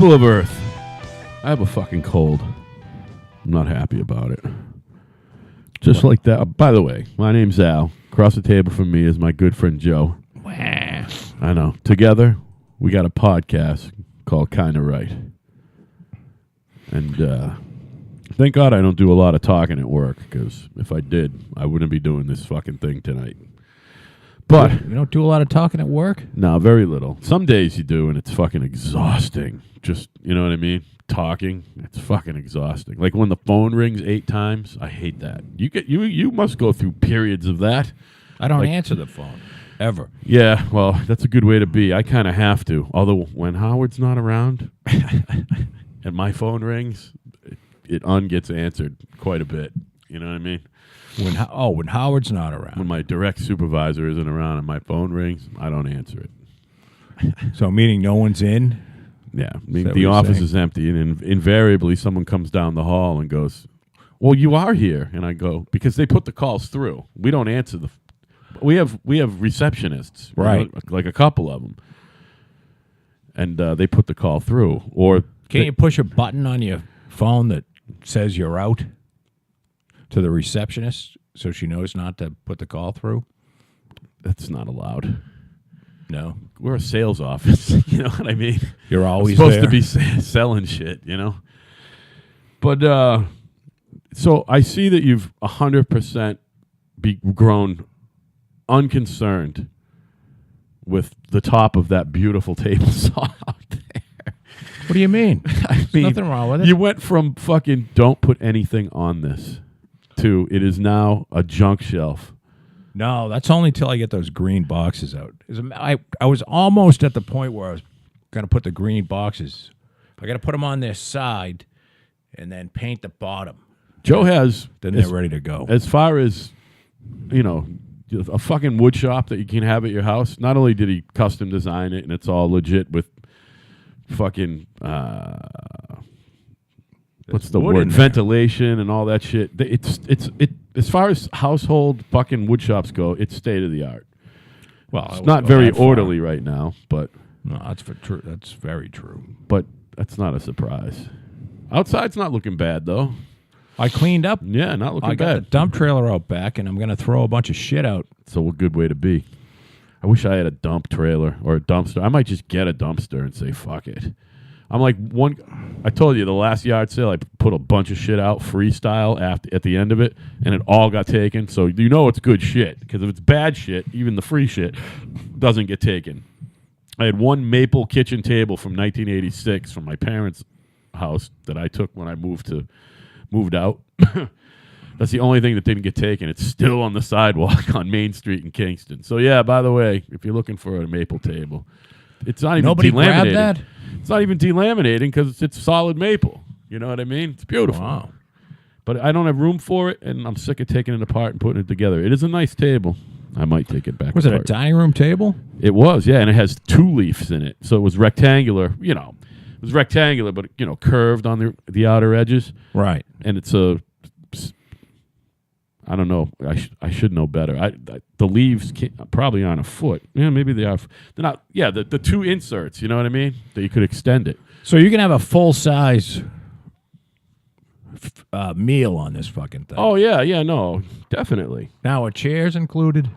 People of Earth, I have a fucking cold. I'm not happy about it. Just like that. By the way, my name's Al. Across the table from me is my good friend Joe. Wah. I know. Together, we got a podcast called Kinda Right. And thank God I don't do a lot of talking at work, because if I did, I wouldn't be doing this fucking thing tonight. But You don't do a lot of talking at work? no, very little. Some days you do, and it's fucking exhausting. Just, you know what I mean? Talking, it's fucking exhausting. Like when the phone rings 8 times, I hate that. You must go through periods of that. I don't Like- answer the phone, ever. Yeah, well, that's a good way to be. I kind of have to. Although when Howard's not around and my phone rings, it gets answered quite a bit. You know what I mean? When Howard's not around. When my direct supervisor isn't around and my phone rings, I don't answer it. So meaning no one's in? Yeah, I Is mean, that the what you're office saying? is empty, and invariably someone comes down the hall and goes, "Well, you are here," and I go, because they put the calls through. We don't answer the. We have receptionists, you Right? know, like a couple of them, and they put the call through. Or Can't you push a button on your phone that says you're out to the receptionist so she knows not to put the call through? that's not allowed. No. We're a sales office. You know what I mean? You're always supposed there. to be selling shit, you know. But so I see that you've 100% grown unconcerned with the top of that beautiful table saw out there. What do you mean? I mean, Nothing wrong with it. you went from fucking don't put anything on this to it is now a junk shelf. No, that's only till I get those green boxes out. I was almost at the point where I was going to put the green boxes. I got to put them on their side and then paint the bottom. Joe has, Then they're ready to go. as far as, you know, a fucking wood shop that you can have at your house. Not only did he custom design it and it's all legit with fucking what's the wood word? in there. Ventilation and all that shit. It's as far as household fucking wood shops go, it's state of the art. Well, It's not very orderly right now, but No, that's for true. That's very true. that's not a surprise. Outside's not looking bad though. I cleaned up. Yeah, not looking I got the bad. dump trailer out back, and I'm going to throw a bunch of shit out. So a good way to be. I wish I had a dump trailer or a dumpster. I might just get a dumpster and say fuck it. I'm like I told you the last yard sale I put a bunch of shit out freestyle at the end of it, and it all got taken. So you know it's good shit, because if it's bad shit, even the free shit doesn't get taken. I had one maple kitchen table from 1986 from my parents' house that I took when I moved out. That's the only thing that didn't get taken. It's still on the sidewalk on Main Street in Kingston. So yeah, by the way, if you're looking for a maple table, it's not even Nobody grabbed delaminated. that? It's not even delaminating because it's solid maple. You know what I mean? It's beautiful. Wow. But I don't have room for it, and I'm sick of taking it apart and putting it together. It is a nice table. I might take it back. Was it a apart. dining room table? It was, yeah, and it has 2 leaves in it. So it was rectangular, you know. It was rectangular, but, you know, curved on the outer edges. Right. And it's I don't know. I should know better. The leaves probably aren't a foot. Yeah, maybe they are. They're not. Yeah, the 2 inserts. You know what I mean? That you could extend it. So you can have a full size meal on this fucking thing. Oh yeah, no, definitely. Now are chairs included?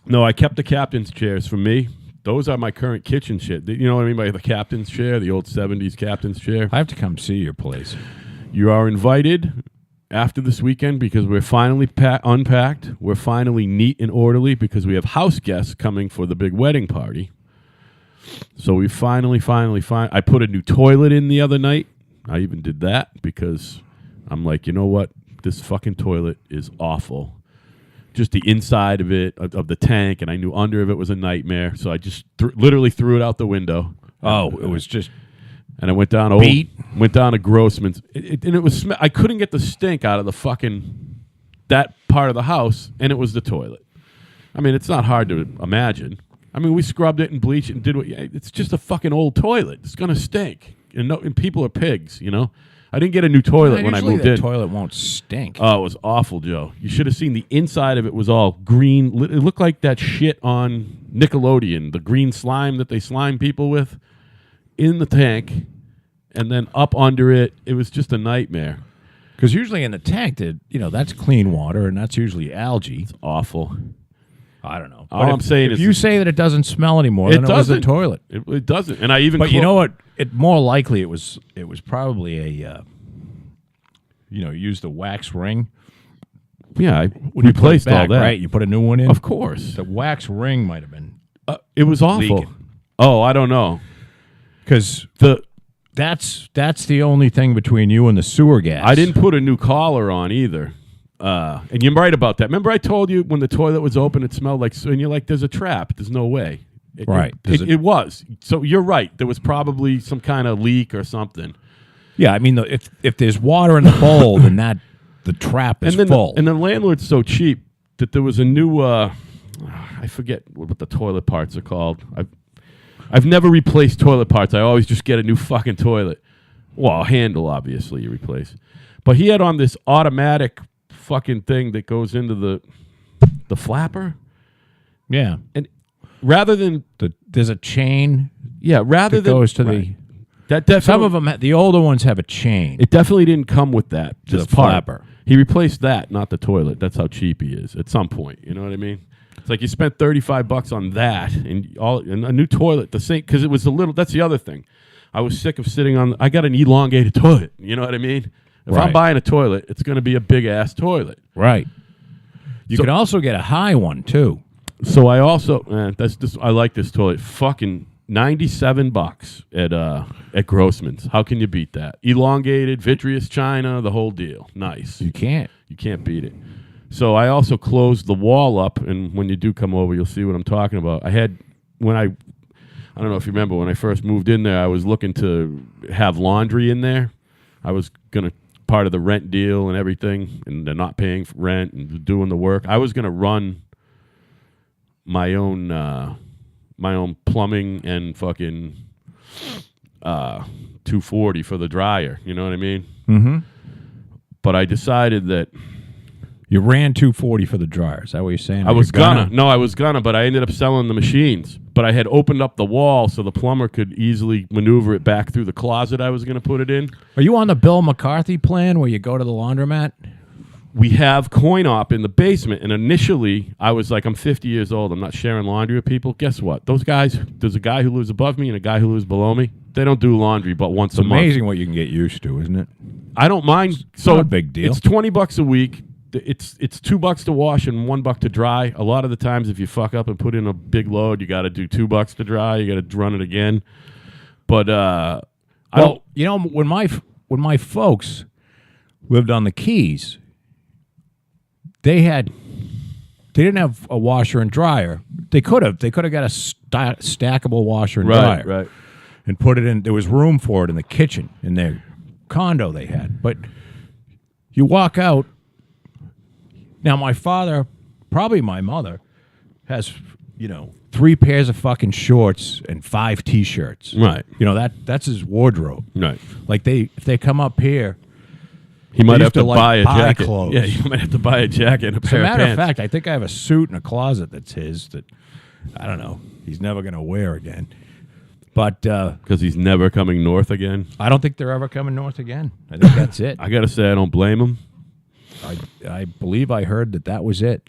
No, I kept the captain's chairs for me. Those are my current kitchen shit. You know what I mean by the captain's chair, the old 70s captain's chair? I have to come see your place. You are invited after this weekend because we're finally unpacked. We're finally neat and orderly because we have house guests coming for the big wedding party. So we finally, I put a new toilet in the other night. I even did that because I'm like, you know what? This fucking toilet is awful. Just the inside of it, of the tank, and I knew under of it was a nightmare. So I just literally threw it out the window. Oh, it was just And I went down to Grossman's, and it was I couldn't get the stink out of the fucking that part of the house, and it was the toilet. I mean, it's not hard to imagine. I mean, we scrubbed it and bleached it and did what. It's just a fucking old toilet. It's gonna stink, and people are pigs, you know. I didn't get a new toilet when I moved in. The toilet won't stink. Oh, it was awful, Joe. You should have seen the inside of it was all green. It looked like that shit on Nickelodeon, the green slime that they slime people with in the tank. and then up under it. It was just a nightmare. Because usually in the tank, that's clean water, and that's usually algae. It's awful. I don't know. All I'm saying if is you say that it doesn't smell anymore, then it was the toilet. It doesn't. And I even. But you know what? It more likely it was probably a. Use the wax ring. Yeah, I replaced all that. Right, you put a new one in. Of course, the wax ring might have been. It was awful. Leaking. Oh, I don't know. Because that's the only thing between you and the sewer gas. I didn't put a new collar on either. And you're right about that. Remember I told you when the toilet was open, it smelled like, and you're like, there's a trap. There's no way. Right. It was. So you're right. There was probably some kind of leak or something. Yeah, I mean, if there's water in the bowl, then the trap is full. And the landlord's so cheap that there was a new, I forget what the toilet parts are called. I've never replaced toilet parts. I always just get a new fucking toilet. Well, a handle, obviously, you replace. But he had on this automatic fucking thing that goes into the flapper. Yeah. And rather than... There's a chain. Yeah, rather than... goes to right. That definitely, some of them, the older ones have a chain. It definitely didn't come with that. To this the part. flapper. He replaced that, not the toilet. That's how cheap he is at some point. You know what I mean? It's like you spent $35 on that and a new toilet. The sink, because it was a little. That's the other thing. I was sick of sitting on. I got an elongated toilet. You know what I mean? If I'm buying a toilet, it's going to be a big ass toilet. Right. You can also get a high one too. So I also I like this toilet. Fucking $97 at Grossman's. How can you beat that? Elongated, vitreous china, the whole deal. Nice. You can't beat it. So I also closed the wall up, and when you do come over, you'll see what I'm talking about. I don't know if you remember when I first moved in there, I was looking to have laundry in there. I was gonna part of the rent deal and everything, and they're not paying for rent and doing the work. I was gonna run my own plumbing and fucking 240 for the dryer. You know what I mean? Mm-hmm. But I decided that. You ran 240 for the dryer. Is that what you're saying? I was gonna. No, I was gonna, but I ended up selling the machines. But I had opened up the wall so the plumber could easily maneuver it back through the closet I was going to put it in. Are you on the Bill McCarthy plan where you go to the laundromat? We have coin-op in the basement, and initially I was like, I'm 50 years old. I'm not sharing laundry with people. Guess what? Those guys, there's a guy who lives above me and a guy who lives below me. They don't do laundry but once a month. It's amazing what you can get used to, isn't it? I don't mind. So not a big deal. It's $20 a week. It's $2 to wash and $1 to dry. A lot of the times, if you fuck up and put in a big load, you got to do $2 to dry. You got to run it again. But when my folks lived on the Keys, they didn't have a washer and dryer. They could have got a stackable washer and dryer, right, and put it in. There was room for it in the kitchen in their condo they had. But you walk out. Now, my father, probably my mother, has, 3 pairs of fucking shorts and 5 T-shirts. Right. That's his wardrobe. Right. Like if they come up here, he might have to buy a jacket. Clothes. Yeah, you might have to buy a jacket and a pair of pants. As a matter of fact, I think I have a suit in a closet that's his that, I don't know, he's never going to wear again. But because he's never coming north again? I don't think they're ever coming north again. I think that's it. I got to say, I don't blame him. I believe I heard that was it.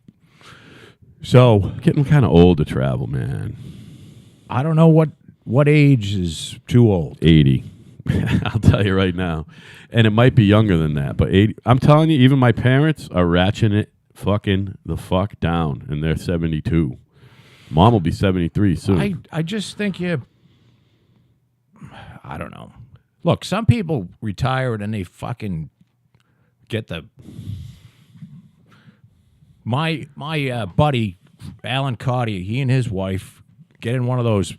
So getting kind of old to travel, man. I don't know what age is too old. 80. I'll tell you right now. And it might be younger than that, but 80. I'm telling you, even my parents are ratcheting it fucking the fuck down, and they're 72. Mom will be 73 soon. I just think I don't know. Look, some people retire and they fucking get the... My buddy, Alan Cartier, he and his wife get in one of those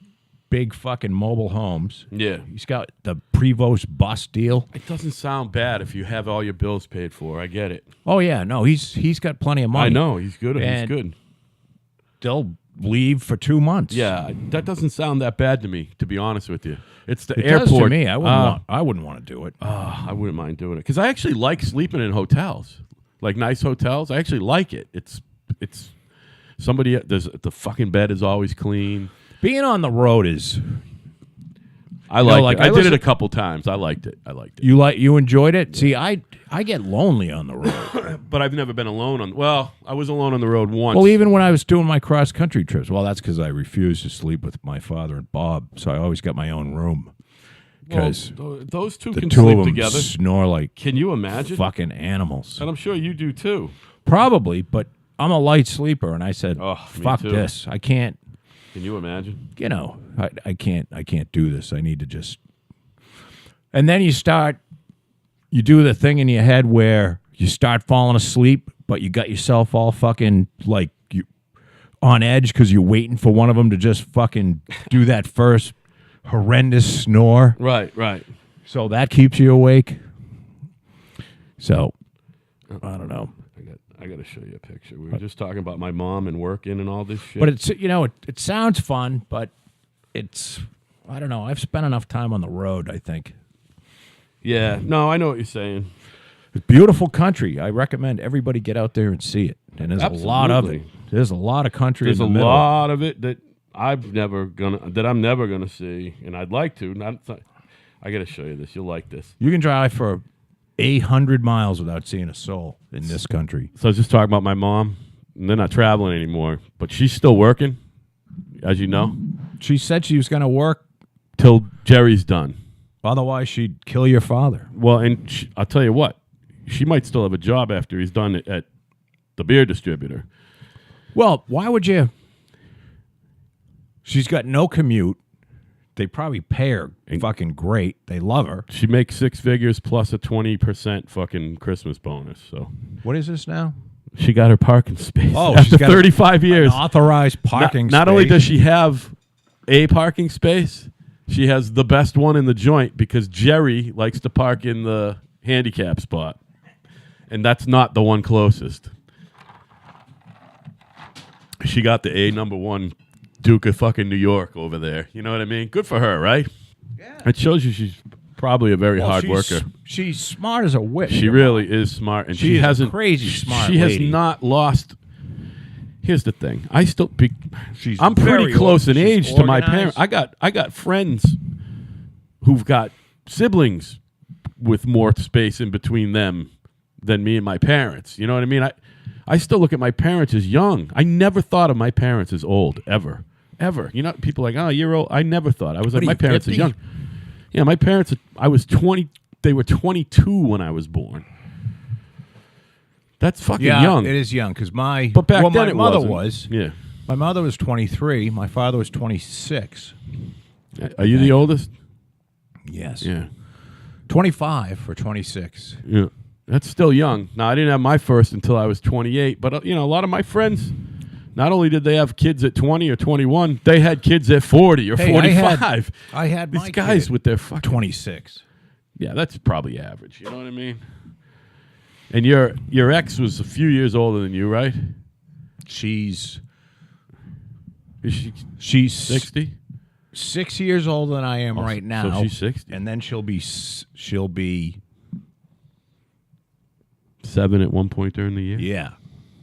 big fucking mobile homes. Yeah. He's got the Prevost bus deal. It doesn't sound bad if you have all your bills paid for. I get it. Oh, yeah. No, he's got plenty of money. I know. He's good. And he's good. They'll leave for 2 months. Yeah. That doesn't sound that bad to me, to be honest with you. It's the it airport. Does to me. I wouldn't want to do it. I wouldn't mind doing it. Because I actually like sleeping in hotels. Like nice hotels. I actually like it. It's somebody, the fucking bed is always clean. Being on the road is, I liked like it. I did it a couple times. I liked it. You enjoyed it? See, I get lonely on the road. But I've never been alone on. Well, I was alone on the road once. Well, even when I was doing my cross country trips. Well, that's because I refused to sleep with my father and Bob, so I always got my own room. Because those two the can two sleep of them together. snore like Can you imagine? fucking animals. And I'm sure you do too. Probably, but I'm a light sleeper, and I said, Oh, me "Fuck too. this! I can't." Can you imagine? You know, I can't do this. I need to just. And then you do the thing in your head where you start falling asleep, but you got yourself all fucking like you on edge because you're waiting for one of them to just fucking do that first horrendous snore. Right. So that keeps you awake. So I don't know. I got to show you a picture. We were just talking about my mom and working and all this shit. But it's it sounds fun, but it's I don't know. I've spent enough time on the road, I think. Yeah. No, I know what you're saying. It's beautiful country. I recommend everybody get out there and see it. And there's a lot of it. There's a lot of country There's in the a middle. lot of it that I'm never gonna see, and I'd like to. I got to show you this. You'll like this. You can drive for 800 miles without seeing a soul in this country. So I was just talking about my mom. And they're not traveling anymore, but she's still working, as you know, She said she was going to work, till Jerry's done. otherwise she'd kill your father. Well, and I'll tell you what, she might still have a job after he's done at the beer distributor. Well, why would you? She's got no commute. They probably pay her fucking great. They love her. She makes 6 figures plus a 20% fucking Christmas bonus. So What is this now? she got her parking space. Oh, after she's got 35 years. An authorized parking Not space. only does she have a parking space, she has the best one in the joint because Jerry likes to park in the handicap spot. And that's not the one closest. She got the A number 1 Duke of fucking New York over there. You know what I mean? Good for her, right? Yeah. It shows you she's probably a very hard worker. She's smart as a whip. She really is smart, and she is a hasn't crazy smart She lady. has not lost. Here's the thing: She's I'm pretty very close in she's age to my organized. parents. I got friends who've got siblings with more space in between them than me and my parents. You know what I mean? I still look at my parents as young. I never thought of my parents as old, ever. You know, people are like, oh, you're old. I never thought. I was like, my parents 50? are young. Yeah, my parents, I was 20. They were 22 when I was born. That's fucking young. It is young because my But back then my it mother wasn't. was. Yeah. My mother was 23. My father was 26. Are you the oldest? Yes. Yeah. 25 or 26. Yeah. That's still young. Now, I didn't have my first until I was 28, but, a lot of my friends, not only did they have kids at 20 or 21, they had kids at 40 or 45. I had These my guys kid with their fucking... 26. Yeah, that's probably average. You know what I mean? And your ex was a few years older than you, right? She's Is she 60? 6 years older than I am right now. So she's 60. And then she'll be 7 at one point during the year? Yeah.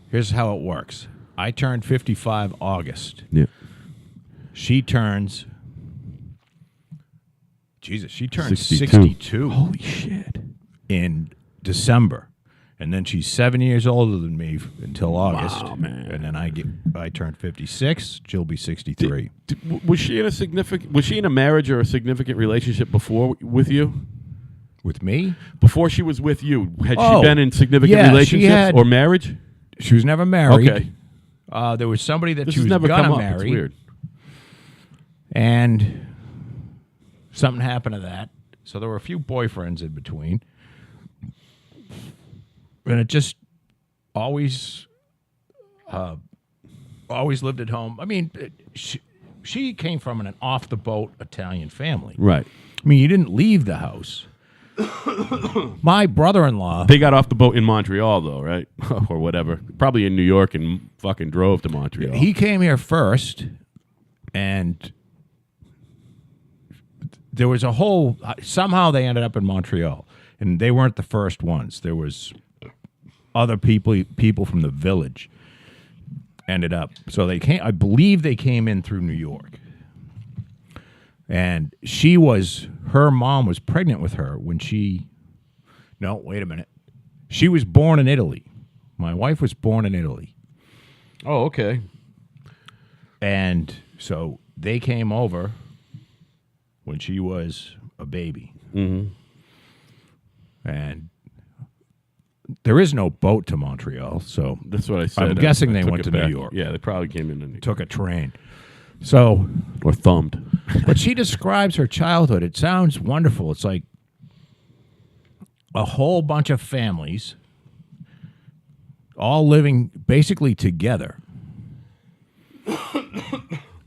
Here's how it works. I turned 55 August. Yeah. She turns... Jesus, she turns 62. 62 Holy shit. in December. And then she's 7 years older than me until August. Wow, man. And then I turn 56. She'll be 63. Was she in a marriage or a significant relationship before with you? With me? Before she was with you, had Oh, she been in significant yeah, she relationships had- or marriage? She was never married. Okay. There was somebody that This she has was never gonna come up. marry. It's weird. And something happened to that. So there were a few boyfriends in between. And it just always lived at home. I mean, she came from an off-the-boat Italian family. Right. I mean, you didn't leave the house. My brother-in-law... They got off the boat in Montreal, though, right? Or whatever. Probably in New York and fucking drove to Montreal. He came here first, and there was a whole... Somehow they ended up in Montreal, and they weren't the first ones. There was other people from the village ended up. So they came... I believe they came in through New York. And her mom was pregnant with her when no, wait a minute. She was born in Italy. My wife was born in Italy. Oh, okay. And so they came over when she was a baby. Mm-hmm. And there is no boat to Montreal, so That's what I said. I'm guessing I they took went it to back. New York. Yeah, they probably came in and Took a train. So, or thumbed. but she describes her childhood. It sounds wonderful. It's like a whole bunch of families all living basically together.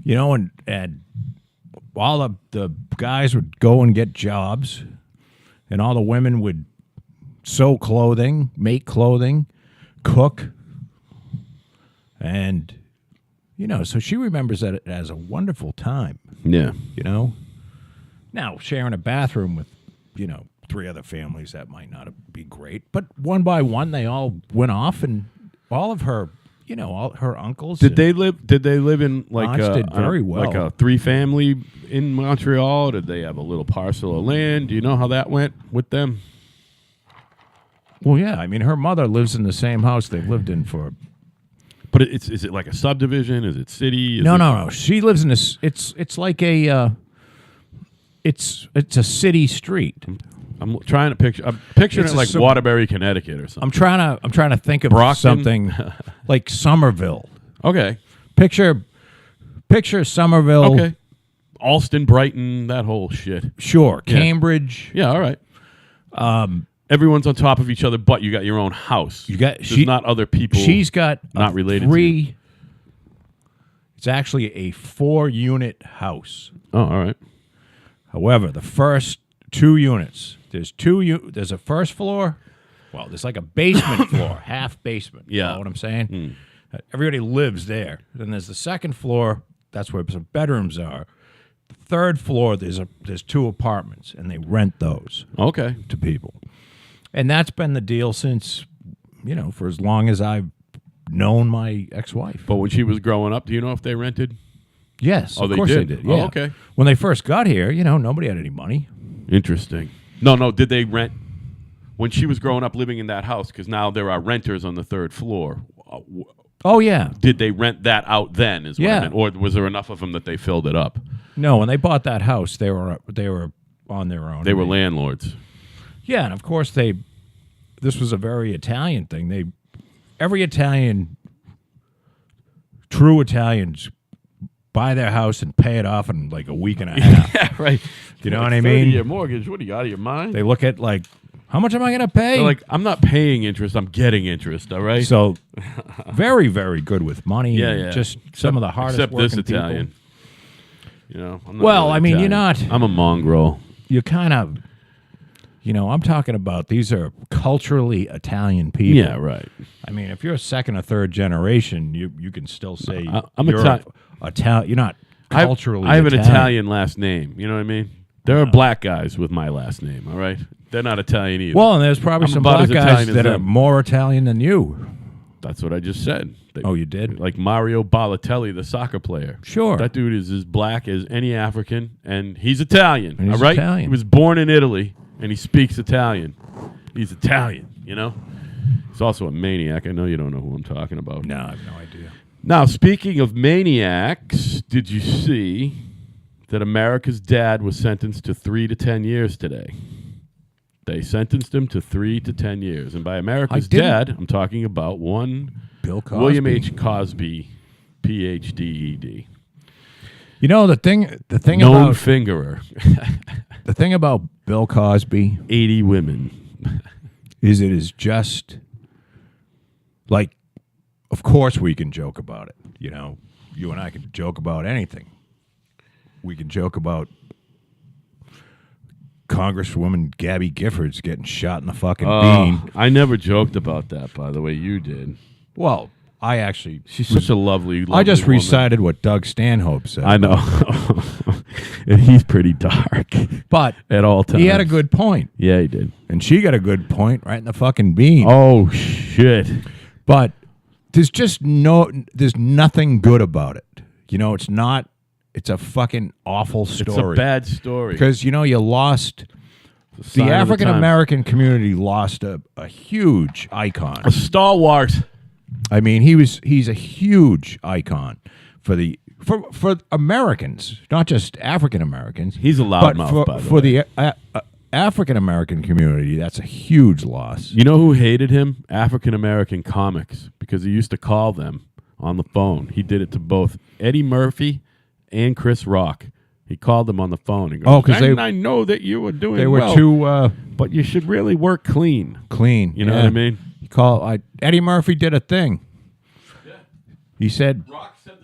You know, and all the guys would go and get jobs, and all the women would sew clothing, make clothing, cook, and, you know, so she remembers that as a wonderful time, Yeah. you know. Now, sharing a bathroom with, you know, 3 other families, that might not be great, but one by one, they all went off, and all of her, you know, all her uncles. Did they live in like aunts did very well. like a 3-family in Montreal? Did they have a little parcel of land? Do you know how that went with them? Well, yeah. I mean, her mother lives in the same house they've lived in for. But is it like a subdivision? Is it city? No. She lives in this. It's like a. It's a city street. I'm trying to picture. I'm picturing It's it like Waterbury, Connecticut, or something. I'm trying to think of Brockton? something like Somerville. Okay. Picture Somerville. Okay. Alston, Brighton, that whole shit. Sure. Yeah. Cambridge. Yeah. All right. Everyone's on top of each other, but you got your own house. There's not other people. She's got not related 3. to you. It's actually a 4-unit house. Oh, all right. However, the first 2 units, there's a first floor. Well, there's like a basement floor, half basement. Yeah. You know what I'm saying? Everybody lives there. Then there's the second floor. That's where some bedrooms are. The third floor, there's 2 apartments, and they rent those Okay. to people. And that's been the deal since, you know, for as long as I've known my ex-wife. But when she was growing up, do you know if they rented? Yes, Oh, of they course did? they did. Oh, Yeah. okay. When they first got here, you know, nobody had any money. Interesting. No. Did they rent when she was growing up living in that house? Because now there are renters on the 3rd floor. Oh, yeah. Did they rent that out then? Is what I Yeah. meant. Or was there enough of them that they filled it up? No, when they bought that house, they were on their own. They were landlords. Yeah, and of course this was a very Italian thing. Every Italian, true Italians, buy their house and pay it off in like a week and a half. Yeah, right. You know Like what I mean? 30-year mortgage. What are you out of your mind? They look at like, how much am I going to pay? They're like, I'm not paying interest. I'm getting interest. All right. So, very, very good with money. Yeah, and yeah. Just some of the hardest Except this working people. Italian. You know. I'm not Well, really I mean, you're Italian. not. I'm a mongrel. You kind of, you know, I'm talking about these are culturally Italian people. Yeah, right. I mean, if you're a 2nd or 3rd generation, you can still say I'm you're Italian. You're not culturally I have an Italian. Italian last name. You know what I mean? There are black guys with my last name. All right. They're not Italian either. Well, and there's probably I'm some about black as guys Italian as that are them. more Italian than you. That's what I just said. Oh, you did? Like Mario Balotelli, the soccer player. Sure. That dude is as black as any African, and he's Italian. And he's all right? Italian. He was born in Italy, and he speaks Italian. He's Italian, you know? He's also a maniac. I know you don't know who I'm talking about. No, I have no idea. Now, speaking of maniacs, did you see that America's dad was sentenced to 3 to 10 years today? They sentenced him to 3 to 10 years. And by America's dad, I'm talking about one Bill Cosby. William H. Cosby, Ph.D.E.D. You know the thing Known about fingerer. the thing about Bill Cosby 80 women. is it is just like, of course we can joke about it. You know, you and I can joke about anything. We can joke about Congresswoman Gabby Giffords getting shot in the fucking bean. I never joked about that, by the way. You did. Well, I actually... She's such a lovely I just woman. recited what Doug Stanhope said. I know. And he's pretty dark. But at all times. he had a good point. Yeah, he did. And she got a good point right in the fucking bean. Oh, shit. But there's just there's nothing good about it. You know, it's not It's a fucking awful story. It's a bad story. Because, you lost... The African American community lost a huge icon. A stalwart. I mean, he's a huge icon for Americans, not just African Americans. He's a loudmouth, by the for the African American community, that's a huge loss. You know who hated him? African American comics, because he used to call them on the phone. He did it to both Eddie Murphy and Chris Rock. He called them on the phone and goes, I know that you were doing well. They were too... but you should really work clean. Clean. You know what I mean? Eddie Murphy did a thing. Yeah. He said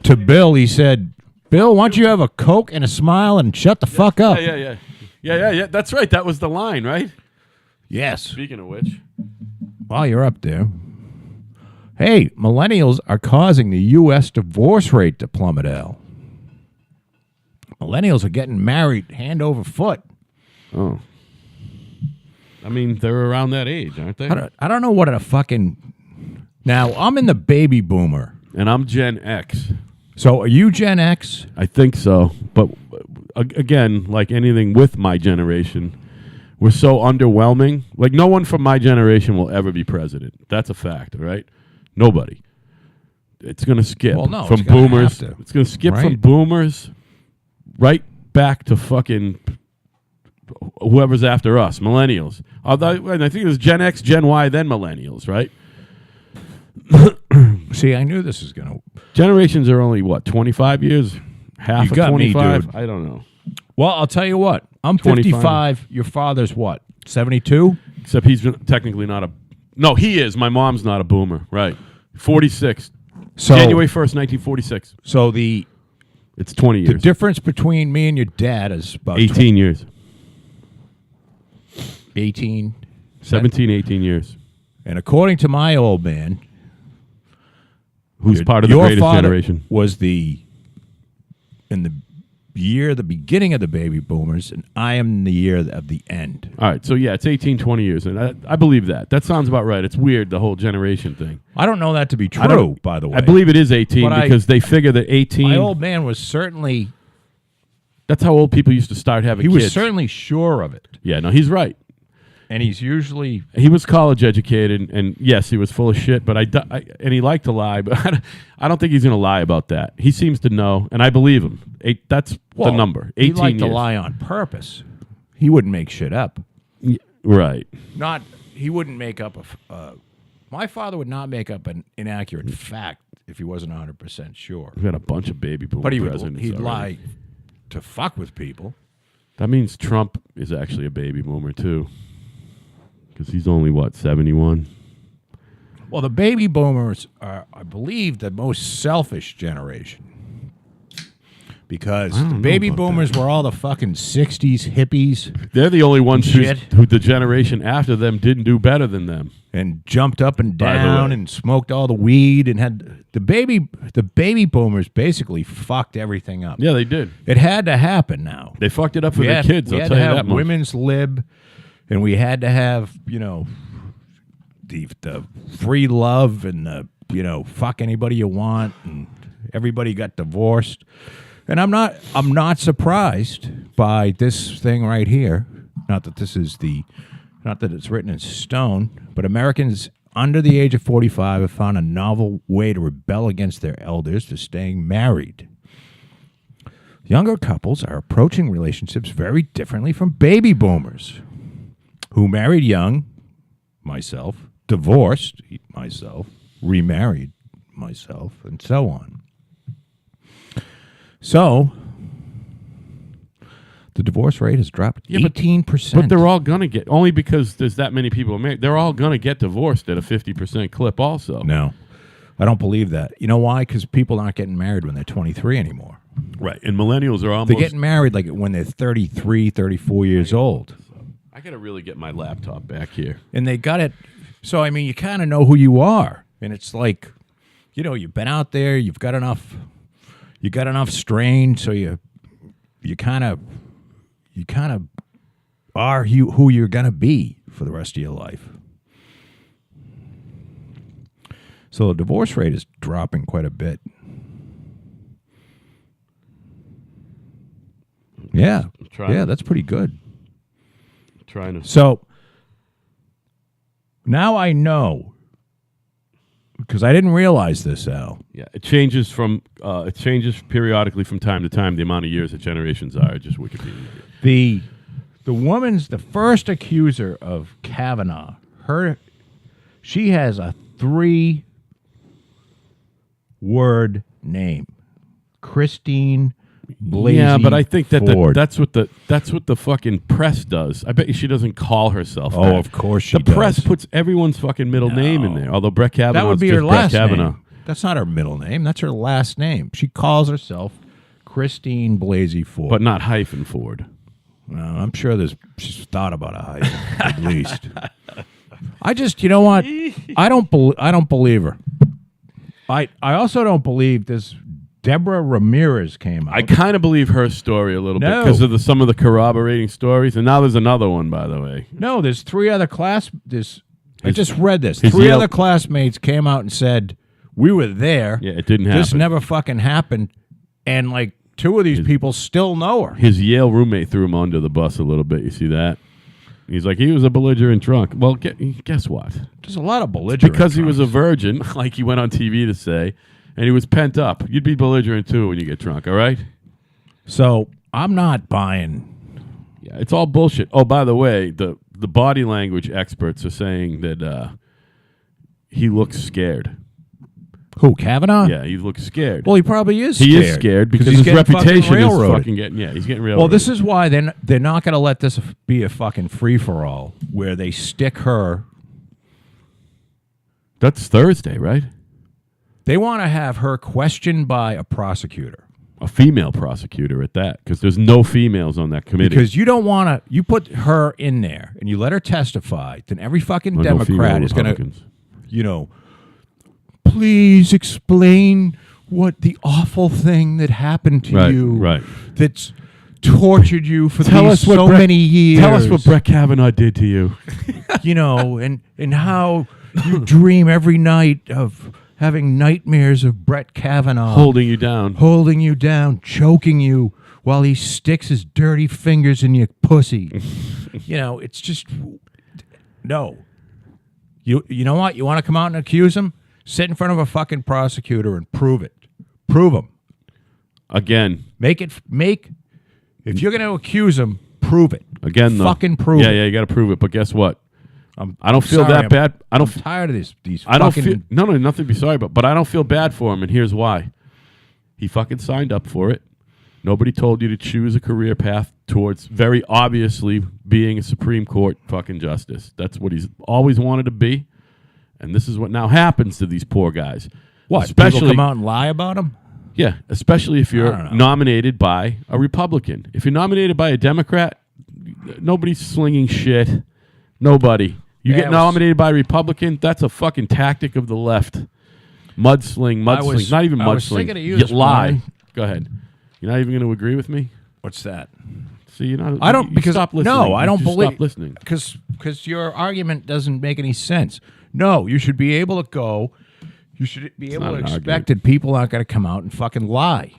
to Bill, Bill, why don't you have a Coke and a smile and shut the fuck up? Yeah. That's right. That was the line, right? Yes. Speaking of which. While you're up there, hey, millennials are causing the U.S. divorce rate to plummet, Al. Millennials are getting married hand over foot. Oh. I mean, they're around that age, aren't they? I don't know what a fucking... Now, I'm in the baby boomer. And I'm Gen X. So are you Gen X? I think so. But again, like anything with my generation, we're so underwhelming. Like, no one from my generation will ever be president. That's a fact, right? Nobody. It's going to skip from boomers. It's going to skip from boomers right back to fucking whoever's after us, millennials. And I think it was Gen X, Gen Y, then millennials, right? See, I knew this was going to... Generations are only, 25 years? Half of 25? Me, dude. I don't know. Well, I'll tell you what. I'm 55. Your father's what? 72? Except he's technically not a... No, he is. My mom's not a boomer. Right. 46. So, January 1st, 1946. So it's 20 years. The difference between me and your dad is about 18 years. 18? 17, 18 years. And according to my old man... Who's part of the greatest generation. Was in the beginning of the baby boomers, and I am in the year of the end. All right, so yeah, it's 18, 20 years, and I believe that. That sounds about right. It's weird, the whole generation thing. I don't know that to be true, by the way. I believe it is 18 because they figure that 18... My old man was certainly... That's how old people used to start having kids. He was certainly sure of it. Yeah, no, he's right. And he's usually... He was college educated, and yes, he was full of shit, but and he liked to lie, but I don't think he's going to lie about that. He seems to know, and I believe him. That's the number, 18 years. He liked to lie on purpose. He wouldn't make shit up. Right. He wouldn't make up my father would not make up an inaccurate fact if he wasn't 100% sure. We've got a bunch of baby boomer presidents. He'd lie to fuck with people. That means Trump is actually a baby boomer, too. Because he's only, 71? Well, the baby boomers are, I believe, the most selfish generation. Because the baby boomers were all the fucking 60s hippies. They're the only ones who the generation after them didn't do better than them. And jumped up and down and smoked all the weed and had... The baby boomers basically fucked everything up. Yeah, they did. It had to happen now. They fucked it up for their kids, I'll tell you that much. Women's lib... And we had to have, the free love and the, fuck anybody you want, and everybody got divorced. And I'm not surprised by this thing right here. Not that it's written in stone, but Americans under the age of 45 have found a novel way to rebel against their elders for staying married. Younger couples are approaching relationships very differently from baby boomers, who married young, myself, divorced, myself, remarried, myself, and so on. So, the divorce rate has dropped 18%. But they're all going to get, only because there's that many people married, they're all going to get divorced at a 50% clip also. No, I don't believe that. You know why? Because people aren't getting married when they're 23 anymore. Right, and millennials are almost... They're getting married like when they're 33, 34 years old. I got to really get my laptop back here. And they got it. So, I mean, you kind of know who you are. And it's like, you've been out there, you got enough strain, so you kind of are who you're going to be for the rest of your life. So the divorce rate is dropping quite a bit. Yeah. trying Yeah, to- that's pretty good. Trying to. So now I know, because I didn't realize this, Al. Yeah, it changes periodically from time to time. The amount of years that generations are just Wikipedia. The woman's the first accuser of Kavanaugh. She has a 3-word name, Christine Blasey. Yeah, but I think Ford. that's what the fucking press does. I bet you she doesn't call herself. Oh, that. of course she The does. press puts everyone's fucking middle name in there. Although Brett Kavanaugh That would be is her just Brett last Kavanaugh. name. That's not her middle name. That's her last name. She calls herself Christine Blasey Ford. But not hyphen Ford. No, I'm sure she's thought about a hyphen at least. I just, you know what? I don't believe her. I also don't believe this. Deborah Ramirez came out. I kind of believe her story a little bit No. because of some of the corroborating stories, and now there's another one, by the way. No, there's 3 other I just read this. his 3 Yale- other classmates came out and said, we were there. Yeah, it didn't happen. This never fucking happened. And like 2 of these people still know her. His Yale roommate threw him under the bus a little bit. You see that? He's like, he was a belligerent drunk. Well, guess what? There's a lot of belligerent Because he was a drunks. virgin, like he went on TV to say, and he was pent up. You'd be belligerent too when you get drunk, all right? So I'm not buying. Yeah, it's all bullshit. Oh, by the way, the body language experts are saying that he looks scared. Who, Kavanaugh? Yeah, he looks scared. Well, he probably is he scared. is scared because he's his getting fucking reputation is railroaded. fucking getting. Yeah, he's getting railroaded. Well, this is why they're not going to let this be a fucking free-for-all where they stick her. That's Thursday, right? They want to have her questioned by a prosecutor. A female prosecutor at that, because there's no females on that committee. Because you don't want to, you put her in there and you let her testify, then every fucking Or no female Democrat is going to, Republicans. Please explain what the awful thing that happened to Right, you. right. That's tortured you for Tell us what so Brett- many years. Tell us what Brett Kavanaugh did to you. And how you dream every night of having nightmares of Brett Kavanaugh Holding you down. holding you down, choking you while he sticks his dirty fingers in your pussy. It's just no. You know what? You want to come out and accuse him? Sit in front of a fucking prosecutor and prove it. Prove him. Again. If you're going to accuse him, prove it. Again, though. Fucking prove it. Yeah, you got to prove it. But guess what? I don't feel Sorry, that bad. I'm tired of these I don't fucking. feel nothing to be sorry about. But I don't feel bad for him, and here's why. He fucking signed up for it. Nobody told you to choose a career path towards very obviously being a Supreme Court fucking justice. That's what he's always wanted to be, and this is what now happens to these poor guys. What? Especially People come out and lie about him? Yeah, especially if I don't you're know. nominated by a Republican. If you're nominated by a Democrat, nobody's slinging shit. Nobody. You Yeah, get nominated by a Republican, that's a fucking tactic of the left. Mudsling. Not even I was mudsling. thinking of you this lie. morning. Go ahead. You're not even going to agree with me? What's that? See, you're not. I don't you because stop listening. no, I You don't just believe stop listening. because your argument doesn't make any sense. No, you should be able to go. You should be able not to an expect argument. that people aren't going to come out and fucking lie.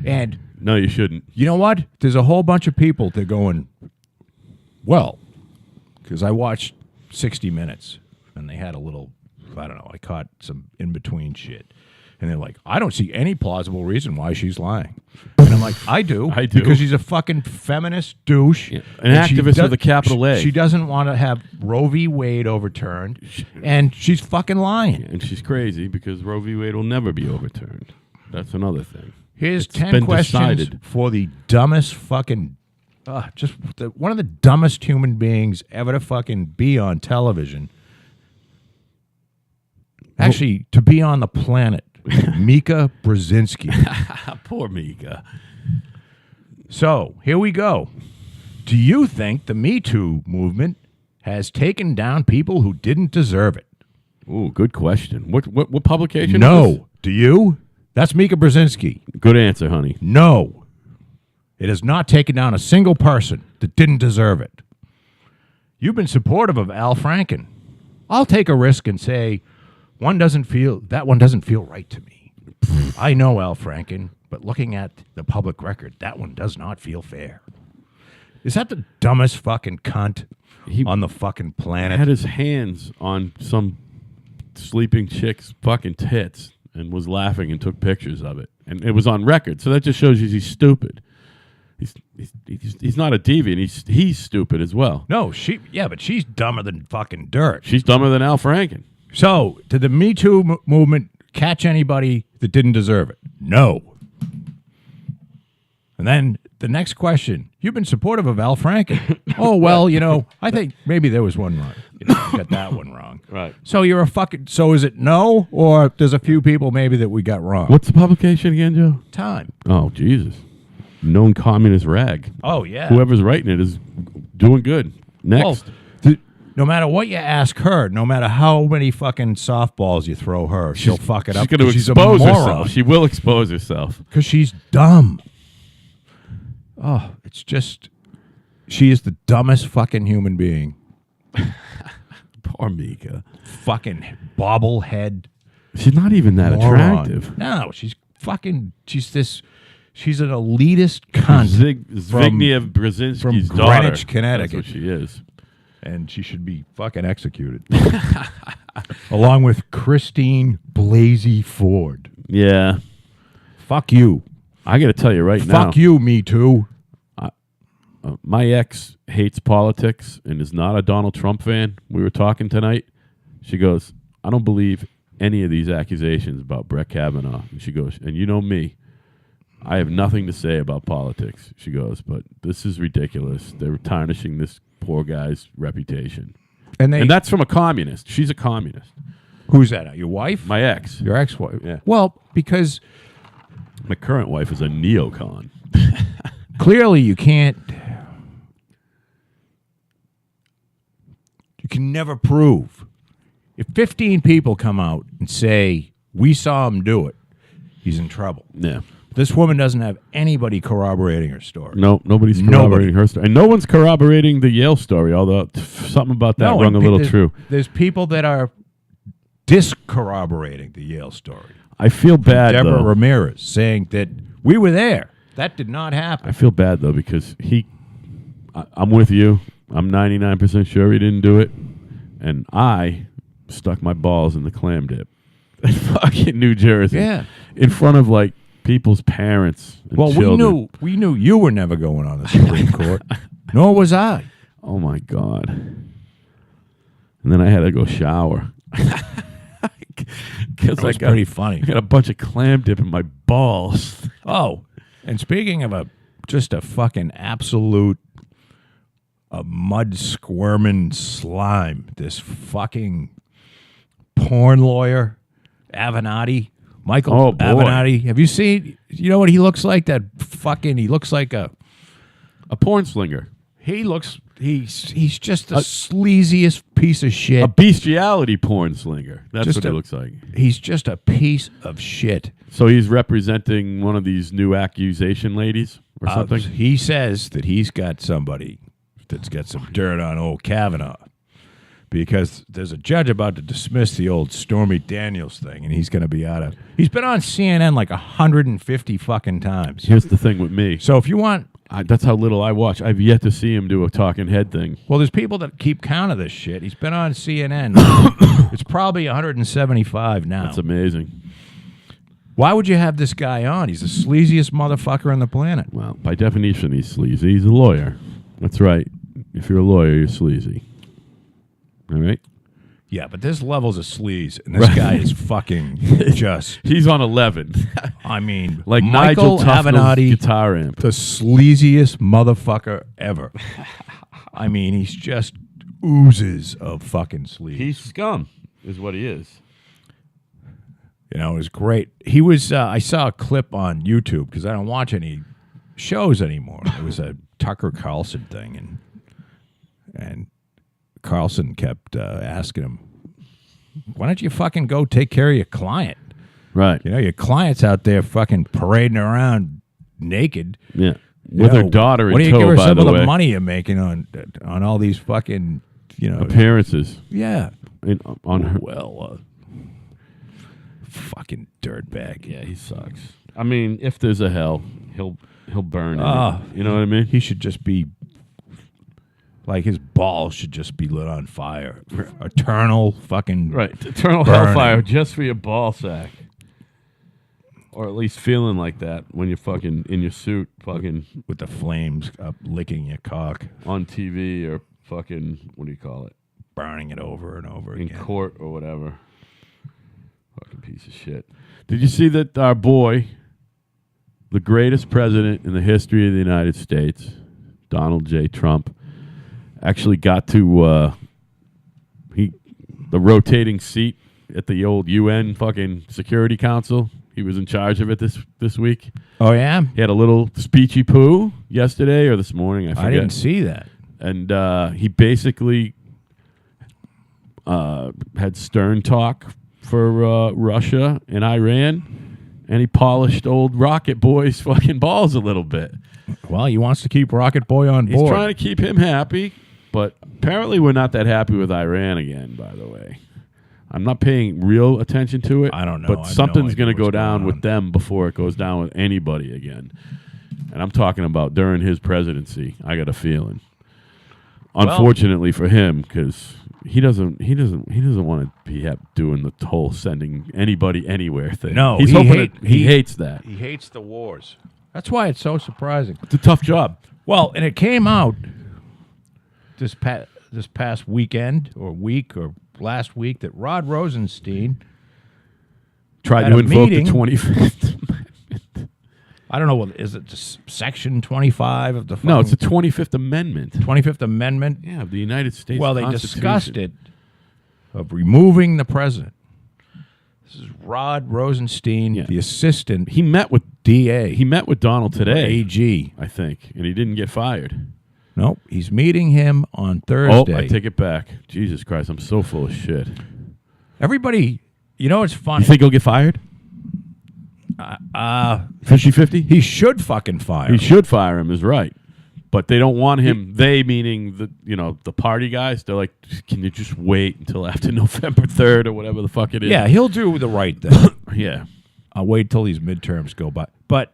And No, you shouldn't. you know what? There's a whole bunch of people that are going, well, because I watched 60 Minutes and they had a little, I don't know, I caught some in-between shit. And they're like, I don't see any plausible reason why she's lying. And I'm like, I do. I do. Because she's a fucking feminist douche. Yeah, an And she activist with a capital A. She doesn't want to have Roe v. Wade overturned. And she's fucking lying. And she's crazy because Roe v. Wade will never be overturned. That's another thing. Here's It's 10 been questions decided. for the dumbest fucking, one of the dumbest human beings ever to fucking be on television. Actually, to be on the planet, Mika Brzezinski. Poor Mika. So here we go. Do you think the Me Too movement has taken down people who didn't deserve it? Ooh, good question. What publication? is No. Do you? That's Mika Brzezinski. this? Good answer, honey. No. It has not taken down a single person that didn't deserve it. You've been supportive of Al Franken. I'll take a risk and say that one doesn't feel right to me. I know Al Franken. But looking at the public record, that one does not feel fair. Is that the dumbest fucking cunt on the fucking planet? Had his hands on some sleeping chick's fucking tits and was laughing and took pictures of it. And it was on record. So that just shows you he's stupid. He's not a deviant. He's stupid as well. No, but she's dumber than fucking dirt. She's dumber than Al Franken. So, did the Me Too movement catch anybody that didn't deserve it? No. And then the next question, you've been supportive of Al Franken. Oh, well, I think maybe there was one wrong. You got that one wrong. Right. So so is it no, or there's a few people maybe that we got wrong? What's the publication again, Joe? Time. Oh, Jesus. Known communist rag. Oh, yeah. Whoever's writing it is doing good. Next. Well, no matter what you ask her, no matter how many fucking softballs you throw her, she'll fuck it up. She's going to expose herself. She will expose herself. Because she's dumb. Oh, it's just... She is the dumbest fucking human being. Poor Mika. Fucking bobblehead. She's not even that attractive. No, she's an elitist cunt. Zbigniew Brzezinski's from daughter. Greenwich, Connecticut. That's what she is. And she should be fucking executed. Along with Christine Blasey Ford. Yeah. Fuck you. I got to tell you right now. Fuck you, Me Too. My ex hates politics and is not a Donald Trump fan. We were talking tonight. She goes, I don't believe any of these accusations about Brett Kavanaugh. And she goes, and you know me. I have nothing to say about politics. She goes, but this is ridiculous. They're tarnishing this poor guy's reputation. And that's from a communist. She's a communist. Who's that? Your wife? My ex. Your ex-wife? Yeah. Well, because... My current wife is a neocon. Clearly you can't... You can never prove. If 15 people come out and say, we saw him do it, he's in trouble. Yeah. This woman doesn't have anybody corroborating her story. No, nobody's corroborating her story. And no one's corroborating the Yale story, although something about that rung a little true. There's people that are discorroborating the Yale story. I feel bad, Deborah though. Ramirez saying that we were there. That did not happen. I feel bad, though, because I'm with you. I'm 99% sure he didn't do it. And I stuck my balls in the clam dip in fucking New Jersey. Yeah. In front of, like, people's parents and children. we knew you were never going on the Supreme Court. Nor was I. Oh, my God. And then I had to go shower. That was pretty funny. I got a bunch of clam dip in my balls. Oh, and speaking of just a fucking absolute mud squirming slime, this fucking porn lawyer, Avenatti, Michael Avenatti. Have you seen? You know what he looks like? He looks like a porn slinger. He's just the sleaziest piece of shit. A bestiality porn slinger. That's Just what he looks like. He's just a piece of shit. So he's representing one of these new accusation ladies or something? He says that he's got somebody that's got some dirt on old Kavanaugh because there's a judge about to dismiss the old Stormy Daniels thing, and he's going to be out of... He's been on CNN like 150 fucking times. Here's the thing with me. So if you want... that's how little I watch. I've yet to see him do a talking head thing. Well, there's people that keep count of this shit. He's been on CNN. It's probably 175 now. That's amazing. Why would you have this guy on? He's the sleaziest motherfucker on the planet. Well, by definition, he's sleazy. He's a lawyer. That's right. If you're a lawyer, you're sleazy. All right? Yeah, but there's levels of sleaze, and this guy is fucking just... He's on 11. I mean, like Michael Nigel Tufnell's Avenatti, guitar amp. the sleaziest motherfucker ever. I mean, he's just oozes of fucking sleaze. He's scum, is what he is. You know, it was great. He was... I saw a clip on YouTube, because I don't watch any shows anymore. It was a Tucker Carlson thing, and Carlson kept asking him, why don't you fucking go take care of your client? Right. You know, your client's out there fucking parading around naked. Yeah. With her daughter in tow, what do you give her by some the of way? the money you're making on all these fucking, appearances. Yeah. On her. Well, fucking dirtbag. Yeah, he sucks. I mean, if there's a hell, he'll burn in it. You know what I mean? He should just be like his balls should just be lit on fire. Eternal fucking eternal burning. hellfire just for your ball sack. Or at least feeling like that when you're fucking in your suit, fucking with the flames up licking your cock on TV or fucking, what do you call it? Burning it over and over in again. court or whatever. Fucking piece of shit. Did you see that our boy, the greatest president in the history of the United States, Donald J. Trump, actually got to the rotating seat at the old UN fucking Security Council? He was in charge of it this week. Oh, yeah? He had a little speechy poo yesterday or this morning. I forget. I didn't see that. And he basically had stern talk for Russia and Iran, and he polished old Rocket Boy's fucking balls a little bit. Well, he wants to keep Rocket Boy on board. He's trying to keep him happy, but apparently we're not that happy with Iran again, by the way. I'm not paying real attention to it. I don't know. But something's going to go down with them before it goes down with anybody again. And I'm talking about during his presidency. I got a feeling. Unfortunately for him, because he doesn't want to be doing the whole sending anybody anywhere thing. No, he hates that. He hates the wars. That's why it's so surprising. It's a tough job. Well, and it came out this past weekend or week or last week that Rod Rosenstein tried to invoke the 25th. I don't know. Is it Section 25 of the? No, it's the 25th Amendment. 25th Amendment. Yeah, of the United States. Well, they discussed it of removing the president. This is Rod Rosenstein, the assistant. He met with DA. He met with Donald today. AG, I think, and he didn't get fired. Nope, he's meeting him on Thursday. Oh, I take it back. Jesus Christ, I'm so full of shit. Everybody, you know, it's funny. You think he'll get fired? 50-50? He should fucking fire him. He should fire him, is right. But they don't want him. They, meaning the party guys, they're like, can you just wait until after November 3rd or whatever the fuck it is? Yeah, he'll do the right thing. Yeah. I'll wait till these midterms go by. But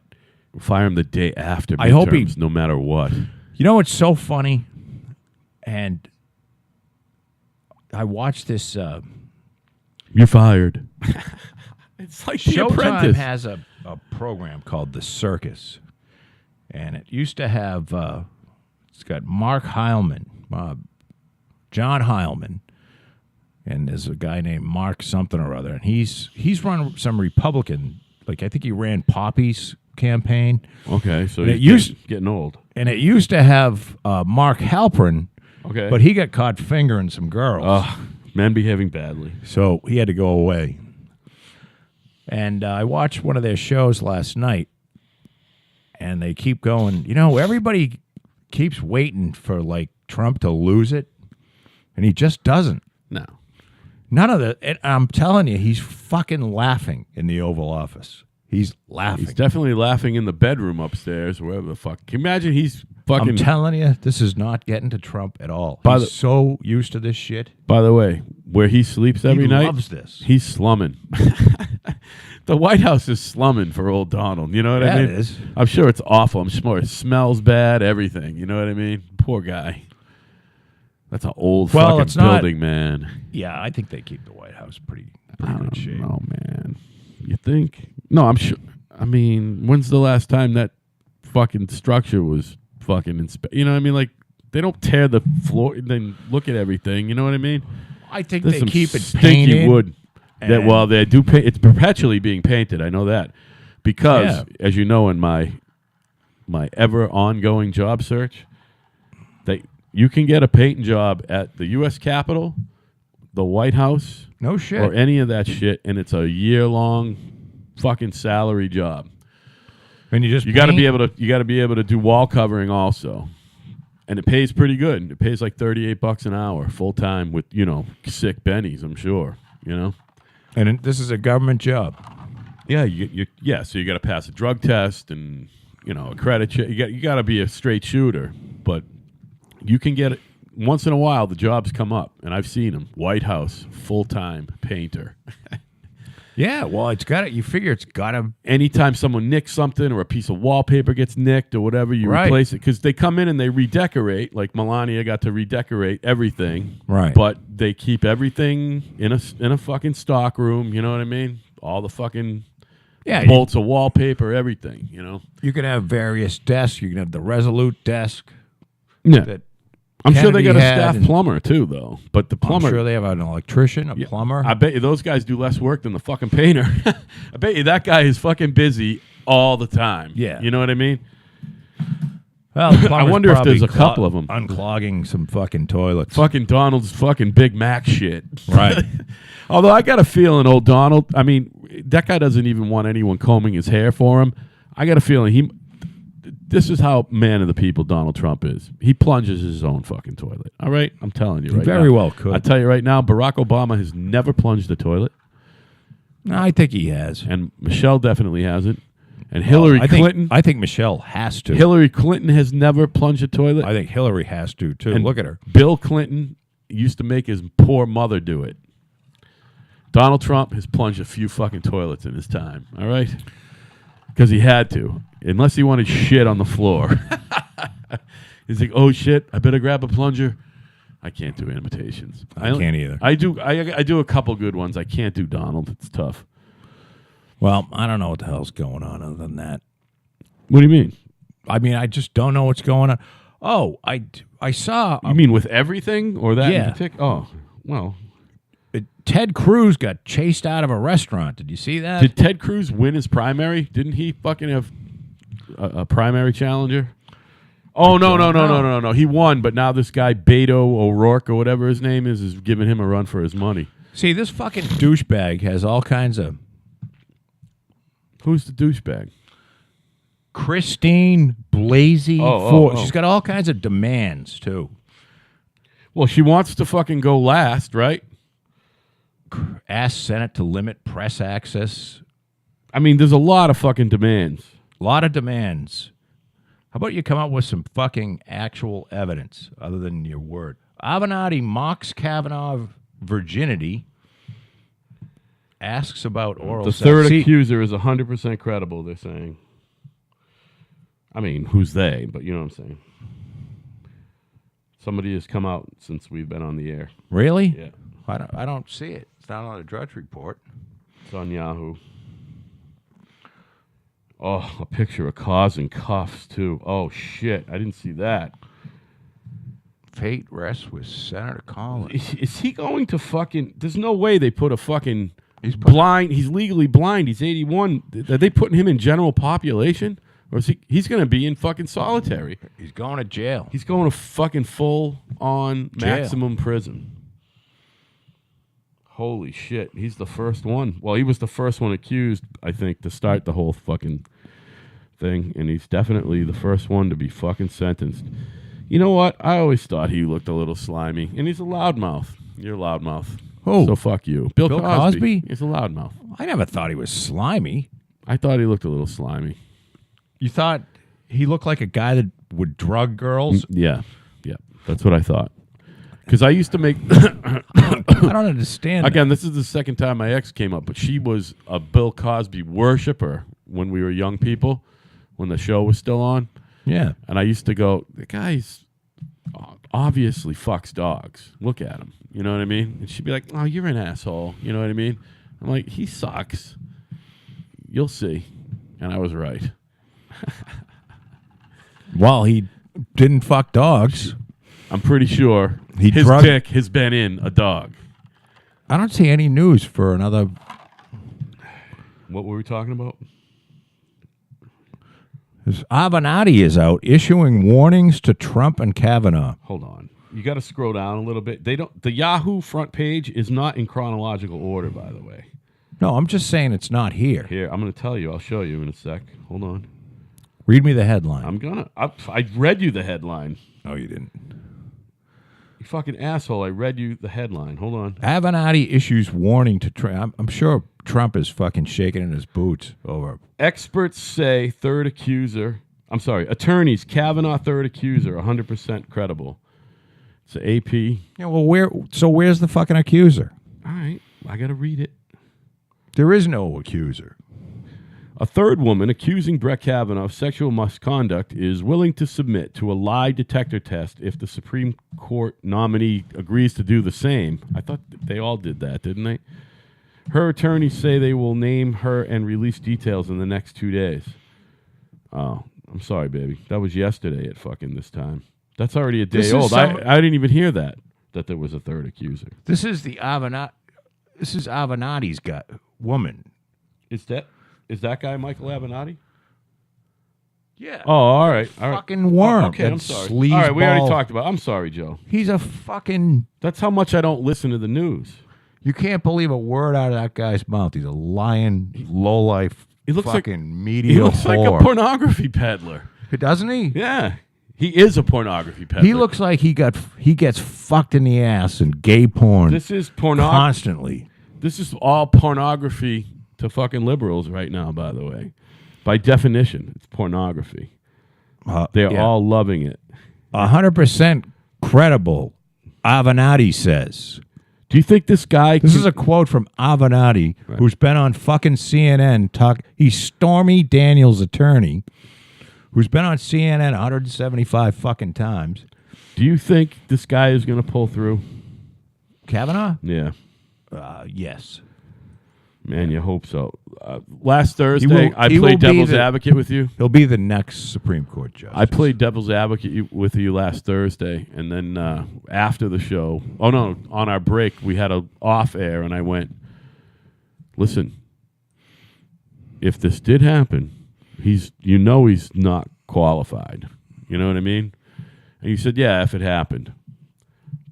fire him the day after midterms, I hope no matter what. You know what's so funny? And I watched this. You're fired. It's like The Showtime Apprentice. has a program called The Circus. And it used to have, it's got Mark Heilman, John Heilman, and there's a guy named Mark something or other. And he's run some Republican, like I think he ran Poppy's campaign. Okay, so and he's getting old. And it used to have Mark Halperin, okay, but he got caught fingering some girls. Men behaving badly. So he had to go away. And I watched one of their shows last night, and they keep going. You know, everybody keeps waiting for, like, Trump to lose it, and he just doesn't. No. None of the... And I'm telling you, he's fucking laughing in the Oval Office. He's laughing. He's definitely laughing in the bedroom upstairs, wherever the fuck. Can you imagine he's fucking... I'm telling you, this is not getting to Trump at all. He's so used to this shit. By the way, where he sleeps every night... He loves this. He's slumming. The White House is slumming for old Donald. You know what I mean? It is. I'm sure it's awful. I'm sure it smells bad, everything. You know what I mean? Poor guy. That's an old fucking building, man. Yeah, I think they keep the White House pretty good shape. Oh, man. You think? No, I'm sure. I mean, when's the last time that fucking structure was fucking you know what I mean? Like, they don't tear the floor, then look at everything. You know what I mean? I think There's they some keep it stinky painted. wood. That they do paint. It's perpetually being painted. I know that because, as you know, in my ever ongoing job search, you can get a painting job at the U.S. Capitol, the White House, no shit, or any of that shit, and it's a year-long fucking salary job. And you got to be able to do wall covering also, and it pays pretty good. It pays like $38 an hour full time with sick bennies. I'm sure And this is a government job. Yeah, so you got to pass a drug test and a credit check. You got to be a straight shooter, but you can get it once in a while. The jobs come up, and I've seen them. White House full-time painter. Yeah, well, it's got to. You figure it's got to. Anytime someone nicks something or a piece of wallpaper gets nicked or whatever, you replace it because they come in and they redecorate. Like Melania got to redecorate everything, Right? But they keep everything in a fucking stock room. You know what I mean? All the fucking bolts of wallpaper, everything. You know, you can have various desks. You can have the Resolute desk. Yeah. That I'm sure they got a Kennedy staff plumber too, though. But the plumber, I'm sure they have an electrician, a plumber. I bet you those guys do less work than the fucking painter. I bet you that guy is fucking busy all the time. Yeah. You know what I mean? Well, I wonder if there's a couple of them unclogging some fucking toilets. Fucking Donald's fucking Big Mac shit. Right. Although I got a feeling old Donald, I mean, that guy doesn't even want anyone combing his hair for him. I got a feeling this is how man of the people Donald Trump is. He plunges his own fucking toilet. All right? I'm telling you right now. Very well could. I tell you right now, Barack Obama has never plunged a toilet. No, I think he has. And Michelle definitely hasn't. And Hillary Clinton. I think Michelle has to. Hillary Clinton has never plunged a toilet. I think Hillary has to, too. And look at her. Bill Clinton used to make his poor mother do it. Donald Trump has plunged a few fucking toilets in his time. All right? Because he had to. Unless he wanted shit on the floor. He's like, oh shit, I better grab a plunger. I can't do imitations. I can't either. I do a couple good ones. I can't do Donald. It's tough. Well, I don't know what the hell's going on other than that. What do you mean? I mean, I just don't know what's going on. Oh, I saw. You mean with everything or that in particular? Oh, well. Ted Cruz got chased out of a restaurant. Did you see that? Did Ted Cruz win his primary? Didn't he fucking have a primary challenger? Oh, no. He won, but now this guy, Beto O'Rourke or whatever his name is giving him a run for his money. See, this fucking douchebag has all kinds of... Who's the douchebag? Christine Blasey Ford. She's got all kinds of demands, too. Well, she wants to fucking go last, right? Ask Senate to limit press access. I mean, there's a lot of fucking demands. A lot of demands. How about you come up with some fucking actual evidence other than your word? Avenatti mocks Kavanaugh virginity. Asks about oral sex. The third accuser is 100% credible, they're saying. I mean, who's they? But you know what I'm saying. Somebody has come out since we've been on the air. Really? Yeah. I don't see it. It's not on a Drudge Report. It's on Yahoo. Oh, a picture of Cause in cuffs, too. Oh, shit. I didn't see that. Fate rests with Senator Collins. Is he going to fucking... There's no way they put a fucking... He's blind. He's legally blind. He's 81. Are they putting him in general population? Or is he's going to be in fucking solitary? He's going to jail. He's going to fucking full-on maximum prison. Holy shit. He's the first one. Well, he was the first one accused, I think, to start the whole fucking thing. And he's definitely the first one to be fucking sentenced. You know what? I always thought he looked a little slimy. And he's a loudmouth. You're a loudmouth. Oh. So fuck you. Bill Cosby? He's a loudmouth. I never thought he was slimy. I thought he looked a little slimy. You thought he looked like a guy that would drug girls? Yeah. Yeah. That's what I thought. Because I used to make... I don't understand. Again, this is the second time my ex came up, but she was a Bill Cosby worshiper when we were young people, when the show was still on. Yeah. And I used to go, the guy's obviously fucks dogs. Look at him. You know what I mean? And she'd be like, oh, you're an asshole. You know what I mean? I'm like, he sucks. You'll see. And I was right. Well, he didn't fuck dogs. I'm pretty sure his dick has been in a dog. I don't see any news for another... What were we talking about? Avenatti is out issuing warnings to Trump and Kavanaugh. Hold on. You got to scroll down a little bit. The Yahoo front page is not in chronological order, by the way. No, I'm just saying it's not here. Here, I'm going to tell you. I'll show you in a sec. Hold on. Read me the headline. I'm going to. I read you the headline. No, you didn't. You fucking asshole. I read you the headline. Hold on. Avenatti issues warning to Trump. I'm sure Trump is fucking shaking in his boots over. Experts say attorneys, Kavanaugh third accuser, 100% credible. It's the AP. Yeah, well, where's the fucking accuser? All right. I got to read it. There is no accuser. A third woman accusing Brett Kavanaugh of sexual misconduct is willing to submit to a lie detector test if the Supreme Court nominee agrees to do the same. I thought they all did that, didn't they? Her attorneys say they will name her and release details in the next 2 days. Oh, I'm sorry, baby. That was yesterday at fucking this time. That's already a day old. I didn't even hear that there was a third accuser. This is the Avenatti. This is Avenatti's woman. Is that guy Michael Avenatti? Yeah. Oh, all right. Fucking worm. Oh, okay, I'm sorry. All right, we already talked about it. I'm sorry, Joe. He's a fucking... That's how much I don't listen to the news. You can't believe a word out of that guy's mouth. He's a lying, low-life, media He looks whore. like a pornography peddler. Doesn't he? Yeah. He is a pornography peddler. He looks like he gets fucked in the ass and gay porn. This is constantly. This is all pornography to fucking liberals right now, by the way. By definition, it's pornography. They're all loving it. 100% credible, Avenatti says. Do you think this guy... This is a quote from Avenatti, who's been on fucking CNN. He's Stormy Daniels' attorney, who's been on CNN 175 fucking times. Do you think this guy is going to pull through? Kavanaugh? Yeah. Yes. Man, you hope so. Last Thursday, I played devil's advocate with you. He'll be the next Supreme Court justice. I played devil's advocate with you last Thursday, and then after the show, on our break, we had a off air, and I went, listen, if this did happen, he's not qualified. You know what I mean? And you said, yeah, if it happened.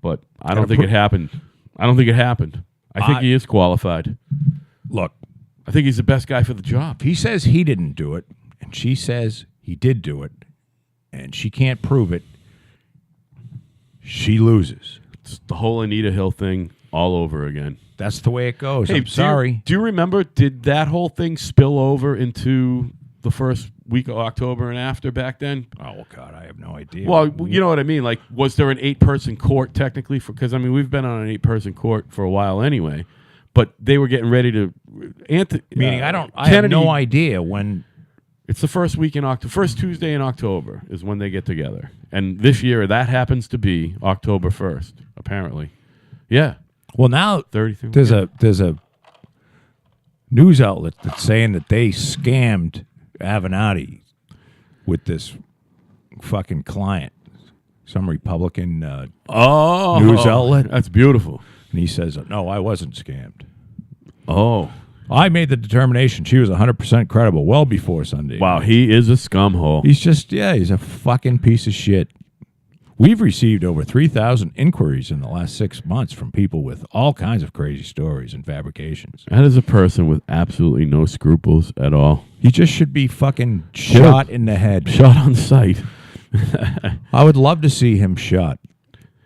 But I don't think it happened. I don't think it happened. I think he is qualified. Look, I think he's the best guy for the job. He says he didn't do it, and she says he did do it, and she can't prove it. She loses. It's the whole Anita Hill thing all over again. That's the way it goes. Hey, I'm sorry. Do you remember, did that whole thing spill over into the first week of October and after back then? Oh, God, I have no idea. Well, you know what I mean. Like, was there an 8-person court technically? Because, I mean, we've been on an 8-person court for a while anyway. But they were getting ready to... Meaning, I have no idea when... It's the first week in October. First Tuesday in October is when they get together. And this year, that happens to be October 1st, apparently. Yeah. Well, now 33. There's a news outlet that's saying that they scammed Avenatti with this fucking client. Some Republican news outlet. That's beautiful. And he says, no, I wasn't scammed. Oh. I made the determination she was 100% credible well before Sunday. Wow, he is a scumhole. He's a fucking piece of shit. We've received over 3,000 inquiries in the last 6 months from people with all kinds of crazy stories and fabrications. That is a person with absolutely no scruples at all. He just should be fucking shot in the head. Shot on sight. I would love to see him shot.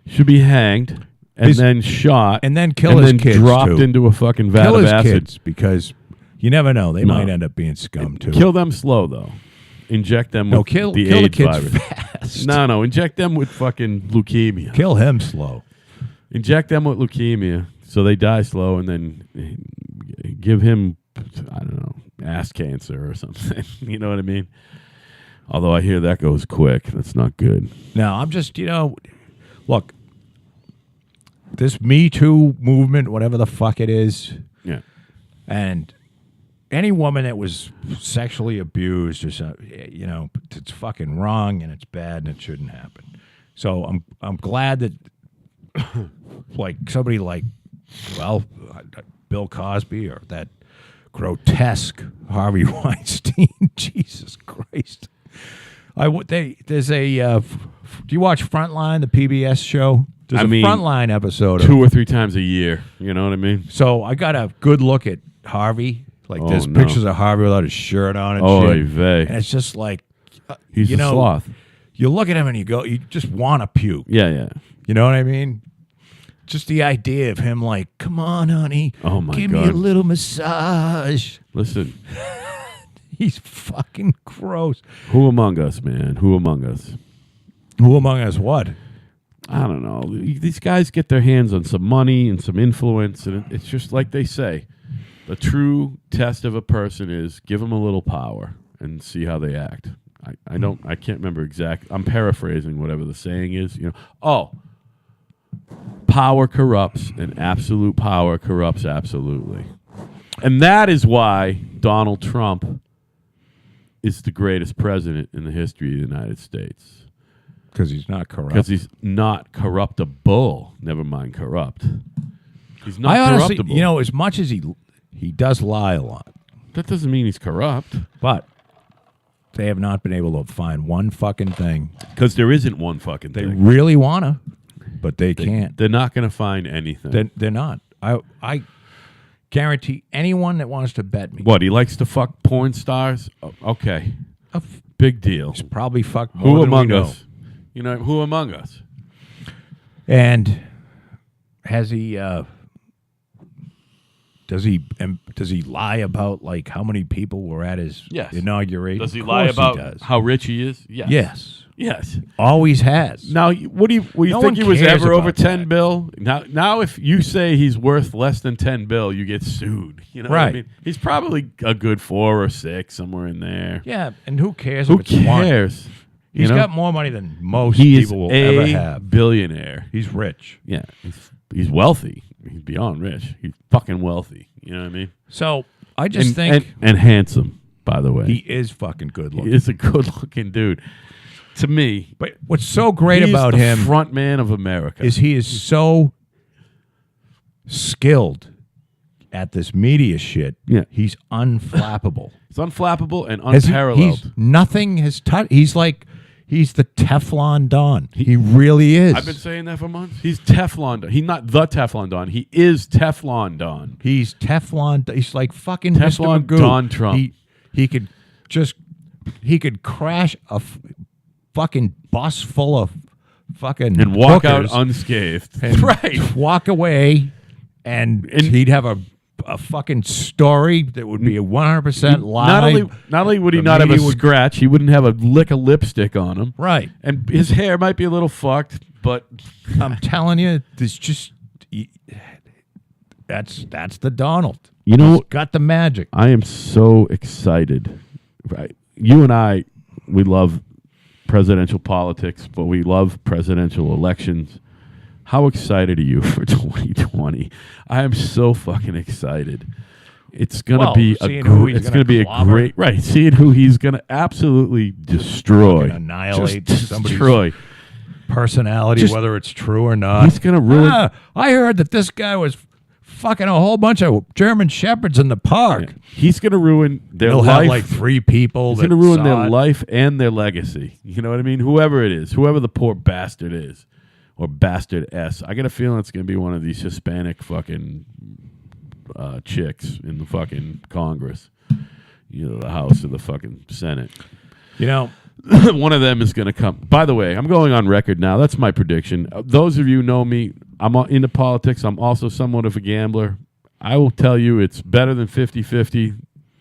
Should be hanged. And then shot. And then kill his kids, dropped into a fucking vat of acid. Kids, because you never know. They might end up being scum, too. Kill them slow, though. Inject them with kill the the AIDS kids virus. fast. No, inject them with fucking leukemia. Kill him slow. Inject them with leukemia so they die slow, and then give him, I don't know, ass cancer or something. You know what I mean? Although I hear that goes quick. That's not good. No, I'm just, look, this Me Too movement, whatever the fuck it is, yeah, and any woman that was sexually abused or something, it's fucking wrong and it's bad and it shouldn't happen. So I'm glad that like somebody like Bill Cosby or that grotesque Harvey Weinstein, Jesus Christ. There's a do you watch Frontline, the PBS show? There's a Frontline episode 2 or 3 times a year. You know what I mean? So I got a good look at Harvey. Like there's pictures of Harvey without his shirt on and shit. Vey. And it's just like he's a sloth. You look at him and you just want to puke. Yeah, yeah. You know what I mean? Just the idea of him like, come on, honey. Oh my give God. me a little massage. Listen. He's fucking gross. Who among us, man? Who among us? Who among us what? I don't know. These guys get their hands on some money and some influence, and it's just like they say. The true test of a person is give them a little power and see how they act. I can't remember exact. I'm paraphrasing whatever the saying is. Power corrupts, and absolute power corrupts absolutely. And that is why Donald Trump is the greatest president in the history of the United States. Because he's not corrupt. Because he's not corruptible. Never mind corrupt. He's not honestly, corruptible. as much as he does lie a lot. That doesn't mean he's corrupt. But they have not been able to find one fucking thing. Because there isn't one fucking They thing. really want to, but they can't. They're not going to find anything. They're not. I guarantee anyone that wants to bet me. What, he likes to fuck porn stars? Okay. Big deal. He's probably fucked more Who than among we know. us? Who among us? And has he... Does he lie about like how many people were at his inauguration? Does he lie about how rich he is? Yes. Yes. Always has. Now, what do you No think one he was cares ever over about 10 that. bill? Now, if you say he's worth less than 10 bill, you get sued. You know what I Right. mean? He's probably a good 4 or 6 somewhere in there. Yeah, and who cares? Who if it's one? cares? He's got more money than most He is people will a ever have. billionaire. He's rich. Yeah, he's wealthy. He's beyond rich. He's fucking wealthy. You know what I mean? So I just think and handsome, by the way. he is fucking good looking. He is a good-looking dude. To me, But what's so great he's about the him front man of America. is he is so skilled at this media shit. Yeah. He's unflappable. It's unflappable and Has he- unparalleled. nothing has touched. He's the Teflon Don. He really is. I've been saying that for months. He's Teflon Don. He's not the Teflon Don. He is Teflon Don. He's Teflon. He's like fucking Teflon Mr. Magoo. Don Trump. He could crash a fucking bus full of fucking And walk hookers out unscathed. and Right. walk away, and he'd have a fucking story that would be a 100% lie. Not only would he The not have a media would- scratch, he wouldn't have a lick of lipstick on him. Right. And his hair might be a little fucked, but I'm telling you, there's just that's the Donald. You know, He's got the magic. I am so excited. Right. You and I, we love presidential politics, but we love presidential elections. How excited are you for 2020? I am so fucking excited. It's gonna be seeing who he's it's gonna be a clobber. great right. Seeing who he's gonna absolutely destroy, Fucking annihilate Just somebody's destroy. personality, Just- whether it's true or not. He's gonna ruin. I heard that this guy was fucking a whole bunch of German shepherds in the park. He's gonna ruin their They'll life. have like 3 people. He's that going to ruin saw their it. life and their legacy. You know what I mean? Whoever it is, whoever the poor bastard is, or bastard S. I got a feeling it's going to be one of these Hispanic fucking chicks in the fucking Congress. The House or the fucking Senate. You know, One of them is going to come. By the way, I'm going on record now. That's my prediction. Those of you who know me, I'm into politics. I'm also somewhat of a gambler. I will tell you it's better than 50-50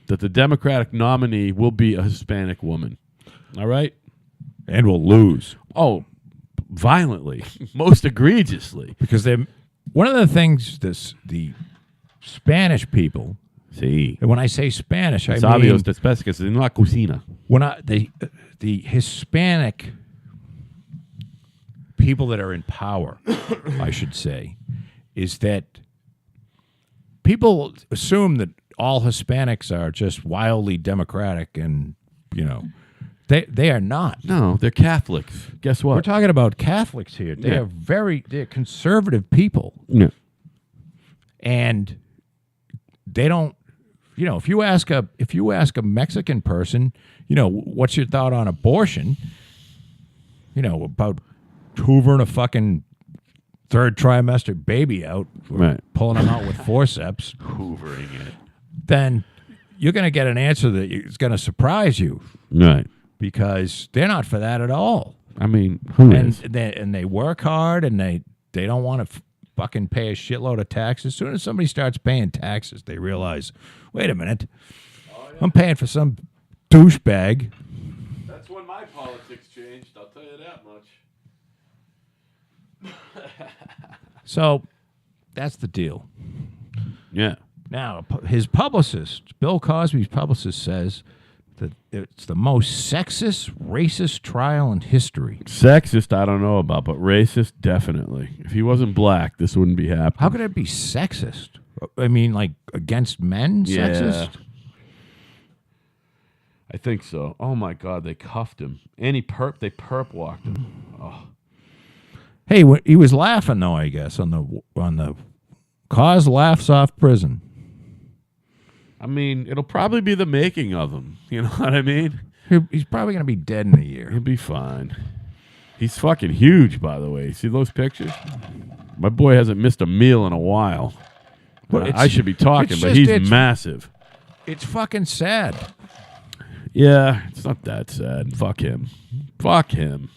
that the Democratic nominee will be a Hispanic woman. All right? and will lose. Oh, violently. Most egregiously. Because they're one of the things the Spanish people. Sí. And when I say Spanish, I mean Sabios despescas en la cocina. when the Hispanic people that are in power, I should say, is that people assume that all Hispanics are just wildly democratic, and they are not. No, they're Catholics. Guess what? We're talking about Catholics here. Yeah. They're conservative people, Yeah. and they don't. If you ask a Mexican person, what's your thought on abortion? About hoovering a fucking third trimester baby out, Right. pulling them out with forceps, Hoovering it. then you're going to get an answer that is going to surprise you, Right. because they're not for that at all. I mean, who And is? they work hard, and they don't want to fucking pay a shitload of taxes. As soon as somebody starts paying taxes, they realize, wait a minute, I'm paying for some douchebag. That's when my politics changed. I'll tell you that much. So that's the deal. Yeah. Now, his publicist, Bill Cosby's publicist, says that it's the most sexist, racist trial in history. Sexist, I don't know about, but racist, definitely. If he wasn't black, this wouldn't be happening. How could it be sexist? I mean, like, against men, sexist? I think so. Oh, my God, they cuffed him. And they perp walked him. Oh. Hey, he was laughing, though, I guess, on the cause laughs off prison. I mean, it'll probably be the making of him. You know what I mean? He's probably going to be dead in a year. He'll be fine. He's fucking huge, by the way. See those pictures? My boy hasn't missed a meal in a while. Well, I should be talking, but he's massive. It's fucking sad. Yeah, it's not that sad. Fuck him. Fuck him.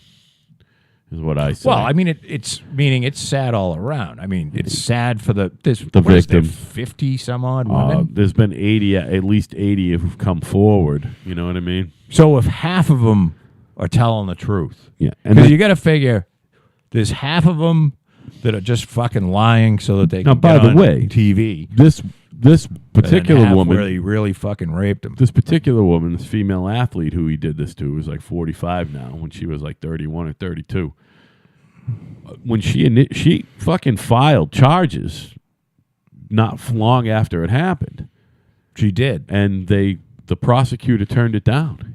Is what I say. Well, I mean, it's sad all around. I mean, it's sad for the victim. 50 some odd women. There's been 80, at least 80 who've come forward. You know what I mean? So if half of them are telling the truth, yeah, because you got to figure there's half of them that are just fucking lying so that they can by get the on way, TV. This particular woman, where he really fucking raped him. This particular woman, this female athlete who he did this to, was like 45 now, when she was like 31 or 32. When she fucking filed charges not long after it happened. She did. And the prosecutor turned it down.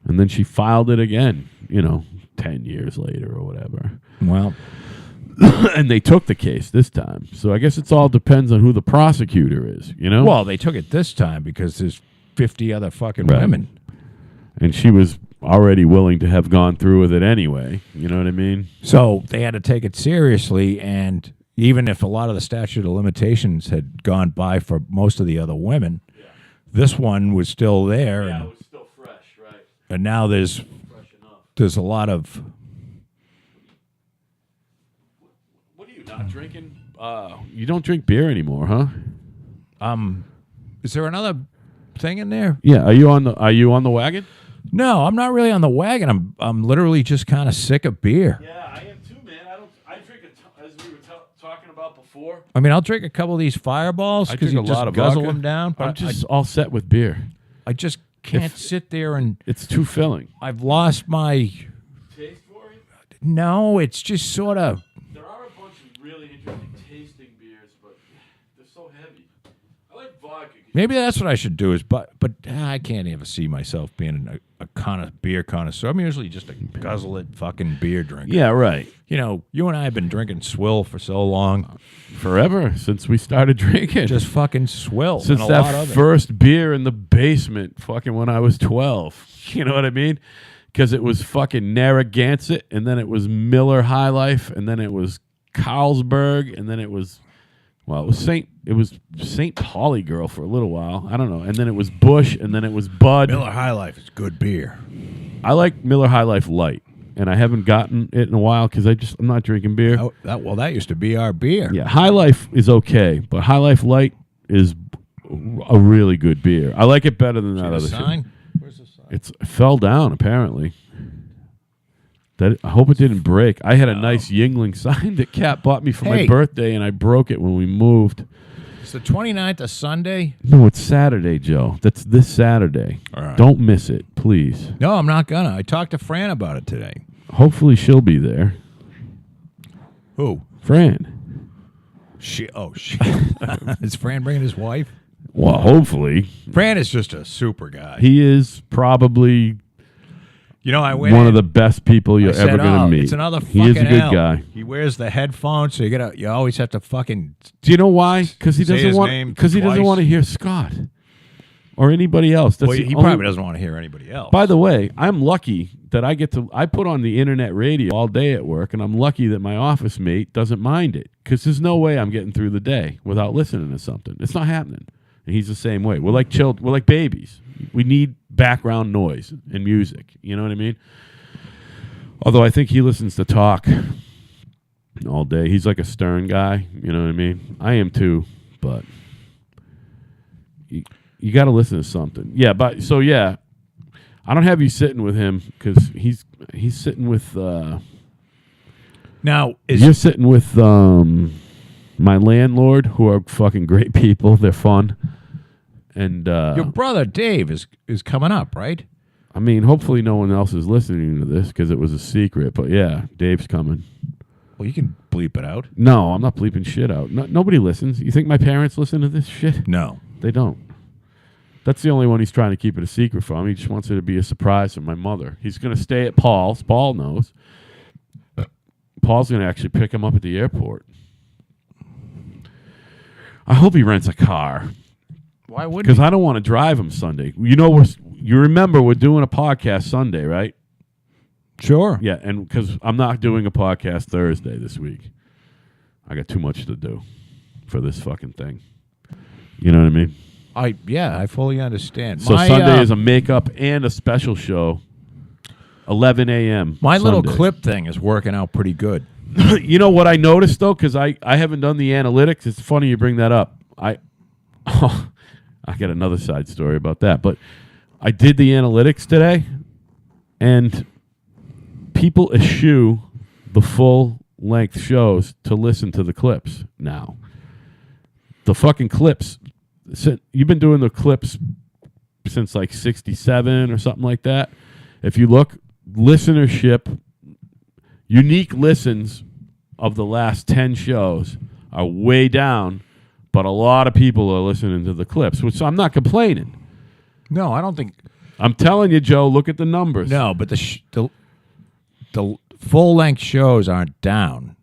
And then she filed it again, 10 years later or whatever. Well, and they took the case this time. So I guess it all depends on who the prosecutor is, Well, they took it this time because there's 50 other fucking women. And she was already willing to have gone through with it anyway. You know what I mean? So they had to take it seriously, and even if a lot of the statute of limitations had gone by for most of the other women, this one was still there. Yeah, and, it was still fresh, right? And now there's a lot of... What are you not drinking? You don't drink beer anymore, huh? Is there another thing in there? Yeah. Are you on the wagon? No, I'm not really on the wagon. I'm literally just kind of sick of beer. Yeah, I am too, man. I drink as we were talking about before. I mean, I'll drink a couple of these Fireballs because you just guzzle them down. I'm just all set with beer. I just can't sit there and... It's too filling. I've lost my... Taste for it? No, it's just sort of... There are a bunch of really interesting tasting beers, but they're so heavy. I like vodka. Maybe that's what I should do. But I can't ever see myself being a beer connoisseur. I'm usually just a guzzle it fucking beer drinker. Yeah, right. You and I have been drinking swill for so long. Forever, since we started drinking. Just fucking swill. Since and a lot that of first beer in the basement fucking when I was 12. You know what I mean? Because it was fucking Narragansett, and then it was Miller High Life, and then it was Carlsberg, and then it was... Well, it was St. Pauli Girl for a little while. I don't know. And then it was Bush, and then it was Bud. Miller High Life is good beer. I like Miller High Life Light, and I haven't gotten it in a while because I'm not drinking beer. That used to be our beer. Yeah, High Life is okay, but High Life Light is a really good beer. I like it better than that other sign? shit. Where's the sign? It fell down apparently. I hope it didn't break. I had a nice Yingling sign that Kat bought me for my birthday, and I broke it when we moved. It's the 29th of Sunday? No, it's Saturday, Joe. That's this Saturday. All right. Don't miss it, please. No, I'm not gonna. I talked to Fran about it today. Hopefully she'll be there. Who? Fran. She. Is Fran bringing his wife? Well, hopefully. Fran is just a super guy. He is probably... I went one of the best people you're ever going to meet. It's another fucking He is a good guy. He wears the headphones, so you always have to fucking... Do you know why? Because he say doesn't his want. name Because he doesn't twice. want to hear Scott or anybody else. That's Well, the he only- probably doesn't want to hear anybody else. By the way, I'm lucky that I put on the internet radio all day at work, and I'm lucky that my office mate doesn't mind it, because there's no way I'm getting through the day without listening to something. It's not happening. And he's the same way. We're like chilled. We're like babies. We need background noise and music. You know what I mean? Although I think he listens to talk all day. He's like a stern guy. You know what I mean? I am too, but you got to listen to something. Yeah, but so yeah, I don't have you sitting with him because he's sitting with. Now you're sitting with my landlord, who are fucking great people. They're fun. And Your brother Dave is coming up, right? I mean, hopefully no one else is listening to this because it was a secret. But yeah, Dave's coming. Well, you can bleep it out. No, I'm not bleeping shit out. Nobody listens. You think my parents listen to this shit? No. They don't. That's the only one he's trying to keep it a secret from. He just wants it to be a surprise from my mother. He's going to stay at Paul's. Paul knows. Paul's going to actually pick him up at the airport. I hope he rents a car. Why wouldn't Because I don't want to drive him Sunday. You remember we're doing a podcast Sunday, right? Sure. Yeah, and because I'm not doing a podcast Thursday this week. I got too much to do for this fucking thing. You know what I mean? I fully understand. So Sunday is a makeup and a special show, 11 a.m. My little Sunday. clip thing is working out pretty good. You know what I noticed, though? Because I haven't done the analytics. It's funny you bring that up. I got another side story about that. But I did the analytics today, and people eschew the full-length shows to listen to the clips now. The fucking clips. You've been doing the clips since like 67 or something like that. If you look, listenership, unique listens of the last 10 shows are way down, but a lot of people are listening to the clips, which I'm not complaining. No, I don't think. I'm telling you, Joe, look at the numbers. No, but the full-length shows aren't down,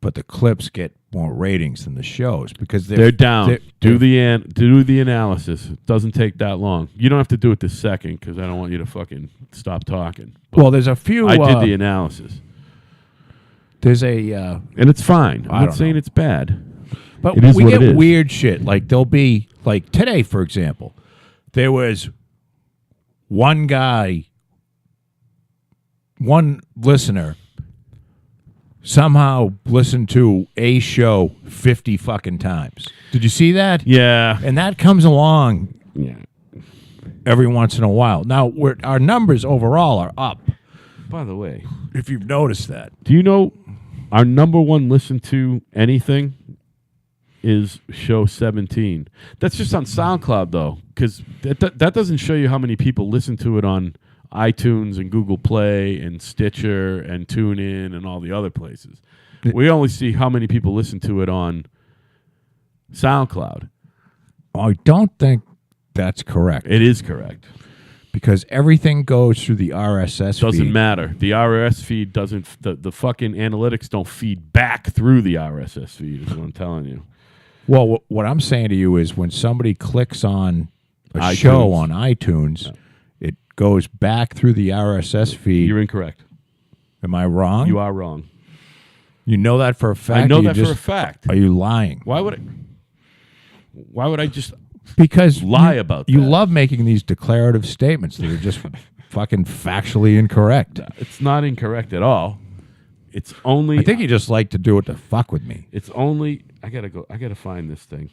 but the clips get more ratings than the shows because they're down. Do the analysis. It doesn't take that long. You don't have to do it this second because I don't want you to fucking stop talking. But well, there's a few. I did the analysis. There's a and it's fine. I'm not saying know. It's bad. But it is we what get it is. weird shit. Like there'll be like today, for example, there was one guy, one listener somehow listened to a show 50 fucking times. Did you see that? Yeah. And that comes along Yeah. every once in a while. Now, our numbers overall are up, By the way, if you've noticed that. do you know our number one listen to anything is show 17? That's just on SoundCloud, though, because that doesn't show you how many people listen to it on iTunes and Google Play and Stitcher and TuneIn and all the other places. We only see how many people listen to it on SoundCloud. I don't think that's correct. It is correct. Because everything goes through the RSS Doesn't feed. matter. The RSS feed doesn't, the fucking analytics don't feed back through the RSS feed, is what I'm telling you. Well, what I'm saying to you is when somebody clicks on a iTunes. show on iTunes, it goes back through the RSS feed. You're incorrect. Am I wrong? You are wrong. You know that for a fact? I know or you that for a fact. Are you lying? Why would I just Because lie about you that? love making these declarative statements that are just fucking factually incorrect. It's not incorrect at all. It's only I think you just like to do it to fuck with me. It's only I gotta find this thing.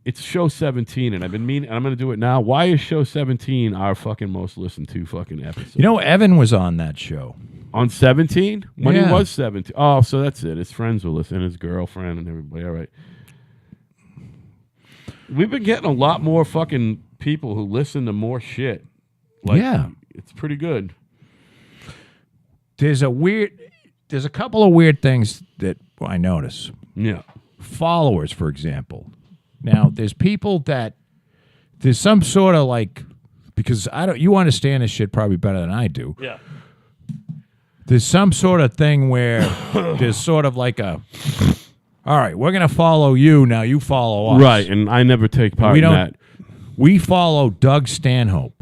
It's show 17, and I've been meaning, and I'm gonna do it now. Why is show 17 our fucking most listened to fucking episode? You know, Evan was on that show. On 17? When he Yeah. was 17. Oh, so that's it. His friends will listen, his girlfriend and everybody. All right. We've been getting a lot more fucking people who listen to more shit. Like, Yeah. It's pretty good. There's a couple of weird things that I notice. Yeah. Followers, for example. Now, there's people that there's some sort of like, because you understand this shit probably better than I do. Yeah. There's some sort of thing where there's sort of like all right, we're going to follow you, now you follow us. Right, and I never take part in that. We follow Doug Stanhope.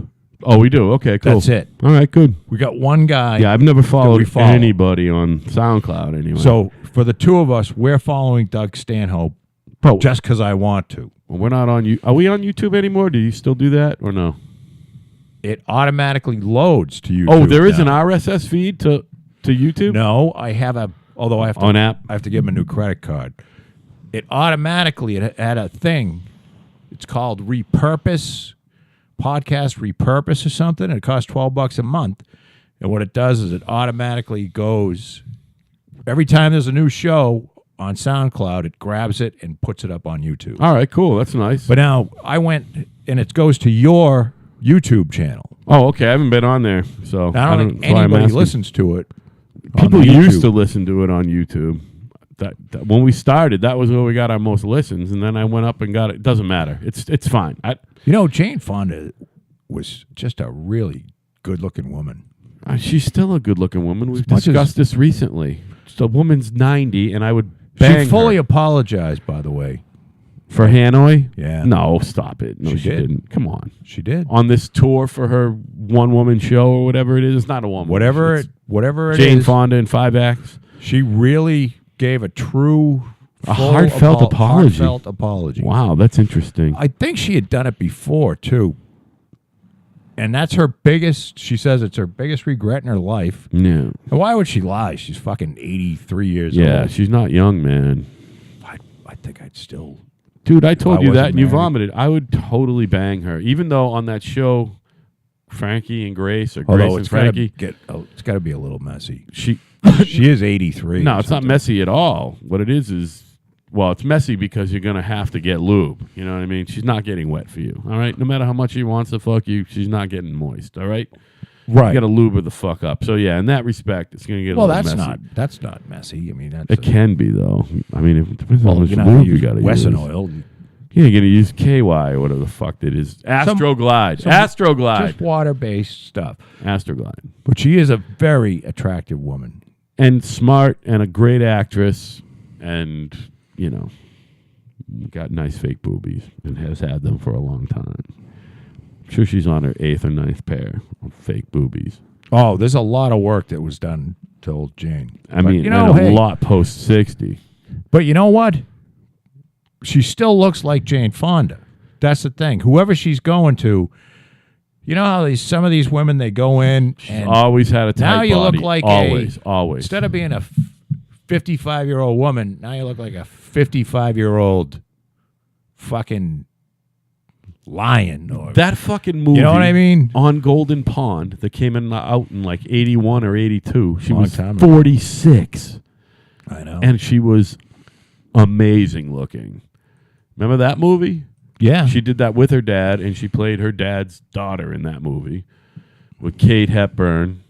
Oh, we do? Okay, cool. That's it. All right, good. We got one guy. Yeah, I've never followed follow. anybody on SoundCloud anyway. So for the two of us, we're following Doug Stanhope just because I want to. Well, we're not on you. Are we on YouTube anymore? Do you still do that or no? It automatically loads to YouTube. Oh, there is an now. RSS feed to YouTube? No, I have although I have to On app? I have to give him a new credit card. It automatically had a thing. It's called Repurpose, Podcast Repurpose or something. It costs $12 a month. And what it does is it automatically goes every time there's a new show on SoundCloud. It grabs it and puts it up on YouTube. All right, cool. That's nice. But now I went, and it goes to your YouTube channel. Oh, okay. I haven't been on there, so I don't think that's why I'm anybody asking. listens to it. People on used YouTube. to listen to it on YouTube. That when we started, that was where we got our most listens, and then I went up and got it. It doesn't matter. It's fine. Jane Fonda was just a really good-looking woman. She's still a good-looking woman. We've much discussed this recently. The woman's 90, and I would bang She fully her. apologized, by the way. For Hanoi? Yeah. No, stop it. No, She she did. didn't. Come on. She did. On this tour for her one-woman show or whatever it is. It's not a one-woman Whatever show. it Jane is, Fonda in 5 acts. she really gave a true, Heartfelt apology. Heartfelt apology. Wow, that's interesting. I think she had done it before, too. And that's her biggest, she says it's her biggest regret in her life. Yeah. And why would she lie? She's fucking 83 years Yeah, old. she's not young, man. I think I'd still... Dude, I told I you that wasn't and you married. vomited. I would totally bang her. Even though on that show, Frankie and Grace, or Grace Although and it's got Frankie, to be a little messy. she... She is 83. No, or it's not something. messy at all. What it is, well, it's messy because you're going to have to get lube. You know what I mean? She's not getting wet for you, all right? No matter how much she wants to fuck you, she's not getting moist, all right? Right. You got to lube her the fuck up. So, yeah, in that respect, it's going to get a Well, little messy. that's not messy. I mean, that's It can be, though. I mean, it depends on how much you're not gonna lube you use got to use. Wesson oil. Yeah, you're going to use KY or whatever the fuck it is. Astroglide. Astroglide. Just water-based stuff. Astroglide. But she is a very attractive woman. And smart and a great actress and, you know, got nice fake boobies and has had them for a long time. I'm sure she's on her 8th or 9th pair of fake boobies. Oh, there's a lot of work that was done to old Jane. I mean, you know, and hey, a lot post-60. But you know what? She still looks like Jane Fonda. That's the thing. Whoever she's going to, you know how some of these women, they go in and Always had a tight now you body. look like always. instead of being a 55-year-old woman, now you look like a 55-year-old fucking lion. Or That fucking movie. you know what I mean? On Golden Pond that came out in like 81 or 82. She Long was time ago. 46. I know. And she was amazing looking. Remember that movie? yeah. She did that with her dad, and she played her dad's daughter in that movie with Kate Hepburn.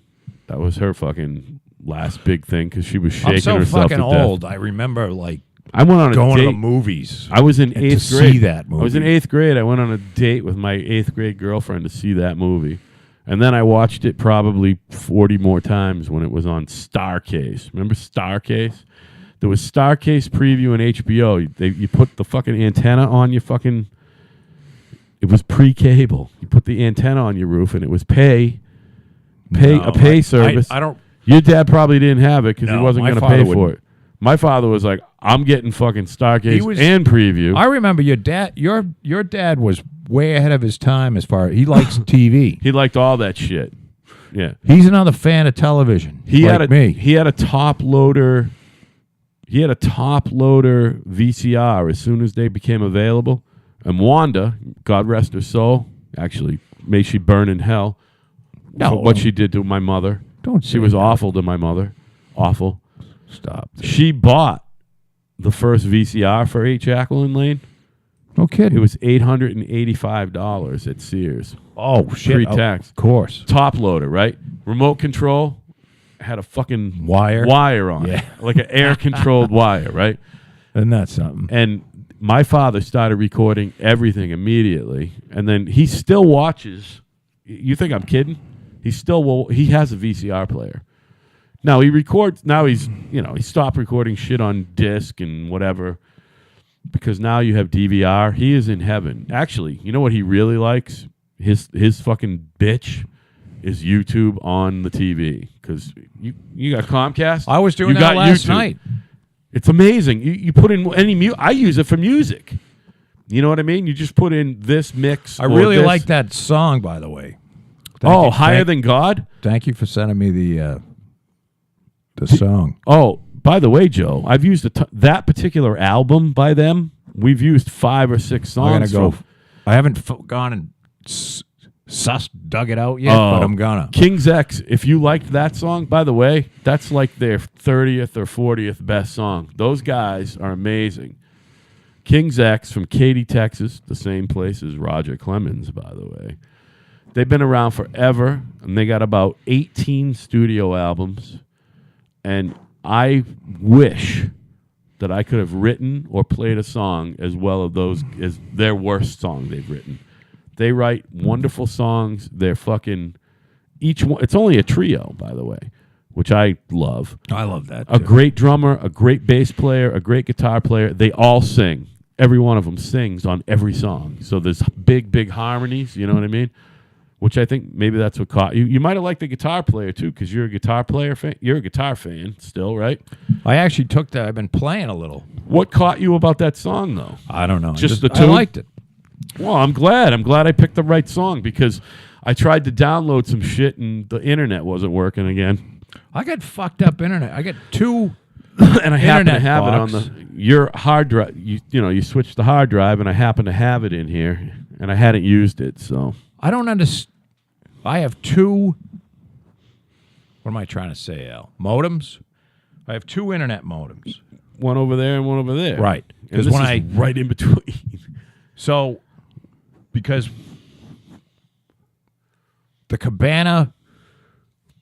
That was her fucking last big thing because she was shaking I'm so herself fucking to death. old. I remember like I went on a going to date. the movies. I was in and 8th to grade. see that movie. I was in 8th grade. I went on a date with my 8th grade girlfriend to see that movie. And then I watched it probably 40 more times when it was on Starcase. Remember Starcase? There was Starcase preview in HBO. You put the fucking antenna on your fucking... It was pre-cable. You put the antenna on your roof, and it was pay service. I don't. Your dad probably didn't have it because he No, wasn't my going to father pay for wouldn't. it. My father was like, I'm getting fucking Starcase was- and preview. I remember your dad. Your dad was way ahead of his time as far he likes TV. He liked all that shit. Yeah. He's another fan of television. He like had me. He had a top loader. He had a top loader VCR as soon as they became available. And Wanda, God rest her soul, actually, may she burn in hell. No. For what she did to my mother. Don't She say was that. awful to my mother. Awful. Stop. She bought the first VCR for 8 Jacqueline Lane. No kidding. It was $885 at Sears. oh shit. pre-tax. Of course. Top loader, right? Remote control had a fucking Wire on Yeah. it. Like an air-controlled wire, right? Isn't that something? And my father started recording everything immediately. And then he still watches. You think I'm kidding? He has a VCR player. Now he records. Now he stopped recording shit on disc and whatever because now you have DVR. He is in heaven. Actually, you know what he really likes? His fucking bitch is YouTube on the TV because you got Comcast. I was doing You that got last YouTube. night. It's amazing. You put in any music. I use it for music. You know what I mean? You just put in this mix. I or really this. like that song, by the way. Higher Than God? Thank you for sending me the song. Oh, by the way, Joe, I've used that particular album by them. We've used 5 or 6 songs. I'm gonna go. from- I haven't gone and dug it out yet, but I'm gonna. King's X, if you liked that song, by the way, that's like their 30th or 40th best song. Those guys are amazing. King's X from Katy, Texas, the same place as Roger Clemens, by the way. They've been around forever, and they got about 18 studio albums. And I wish that I could have written or played a song as well of those as their worst song they've written. They write wonderful songs. They're fucking each one. It's only a trio, by the way, which I love. I love that. A great drummer, a great bass player, a great guitar player. They all sing. Every one of them sings on every song. So there's big harmonies. You know what I mean? Which I think maybe that's what caught you. You might have liked the guitar player too, because you're a guitar player fan. You're a guitar fan still, right? I actually took that. I've been playing a little. What caught you about that song, though? I don't know. Just the tune? I liked it. Well, I'm glad. I'm glad I picked the right song because I tried to download some shit and the internet wasn't working again. I got fucked up internet. I got two and I happen to internet have box. it on your hard drive. You switched the hard drive, and I happen to have it in here, and I hadn't used it, so I don't understand. I have two. What am I trying to say, Al? Modems. I have two internet modems. One over there and one over there. Right. Because when I right in between. So, because the cabana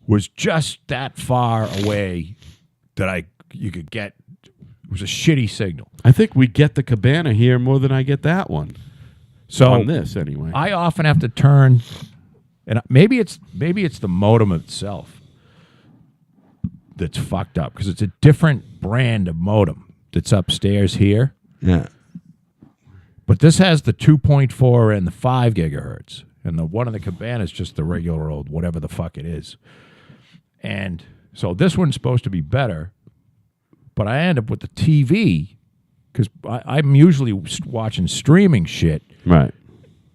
was just that far away that you could get. It was a shitty signal. I think we get the cabana here more than I get that one. So on this anyway. I often have to turn, and maybe it's the modem itself that's fucked up because it's a different brand of modem that's upstairs here. Yeah. But this has the 2.4 and the 5 gigahertz, and the one in the cabana is just the regular old whatever the fuck it is. And so this one's supposed to be better, but I end up with the TV because I'm usually watching streaming shit. Right.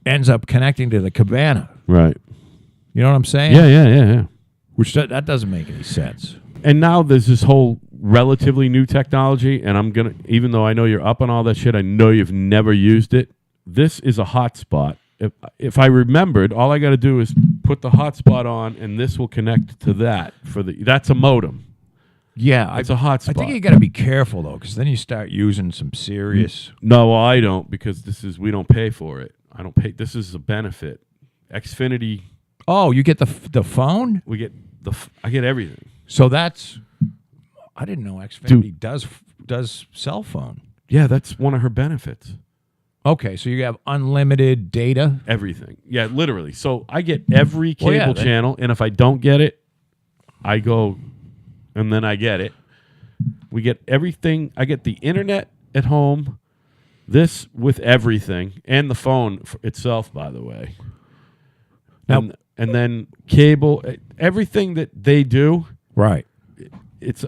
Ends up connecting to the cabana. Right. You know what I'm saying? Yeah. Which that doesn't make any sense. And now there's this whole relatively new technology, and I'm going to, even though I know you're up on all that shit, I know you've never used it. This is a hotspot. If I remembered, all I got to do is put the hotspot on, and this will connect to that. That's a modem. Yeah. It's a hotspot. I think you got to be careful, though, because then you start using some serious... No, well, I don't, because we don't pay for it. I don't pay. This is a benefit. Xfinity... Oh, you get the phone? We get I get everything. So that's... I didn't know Xfinity does cell phone. Yeah, that's one of her benefits. Okay, so you have unlimited data? Everything. Yeah, literally. So I get every cable channel, and if I don't get it, I go, and then I get it. We get everything. I get the internet at home, this with everything, and the phone itself, by the way. Now, and then cable, everything that they do. Right.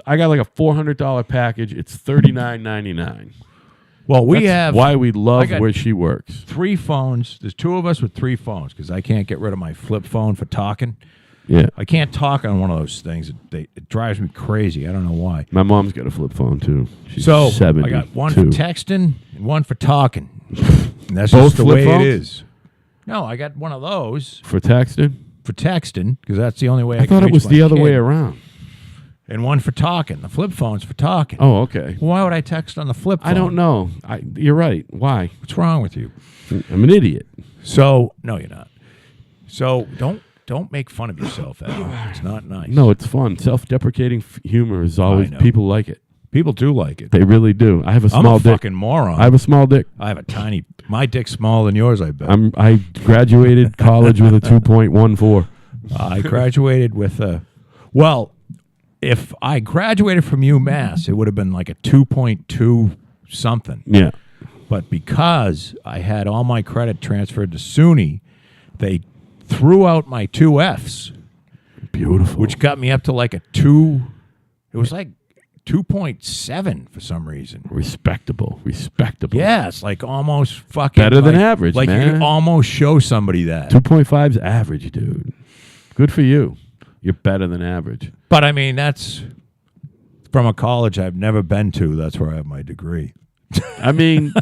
I got like a $400 package. It's $39.99. Well, that's why we love where she works. 3 phones. There's 2 of us with 3 phones because I can't get rid of my flip phone for talking. Yeah. I can't talk on one of those things. It drives me crazy. I don't know why. My mom's got a flip phone too. She's so 72. I got one for texting and one for talking. And that's Both just the flip way phones? it is. No, I got one of those For texting? for texting because that's the only way I I can thought it reach was my the other kid. way around. And one for talking. The flip phone's for talking. Oh, okay. Why would I text on the flip phone? I don't know. You're right. Why? What's wrong with you? I'm an idiot. So no, you're not. So don't make fun of yourself, Al. It's not nice. No, it's fun. Self-deprecating humor is always, people like it. People do like it. They really do. I have a I'm small a dick. fucking moron. I have a small dick. I have a tiny. My dick's smaller than yours, I bet. I graduated college with a 2.14. I graduated with a. Well, if I graduated from UMass, it would have been like a 2.2 something. Yeah. But because I had all my credit transferred to SUNY, they threw out my 2 Fs. Beautiful. Which got me up to like a 2. It was like 2.7 for some reason. Respectable. Yeah, it's like almost fucking better than average, like man. you can almost show somebody that. 2.5 is average, dude. Good for you. You're better than average. But I mean, that's from a college I've never been to. That's where I have my degree. I mean,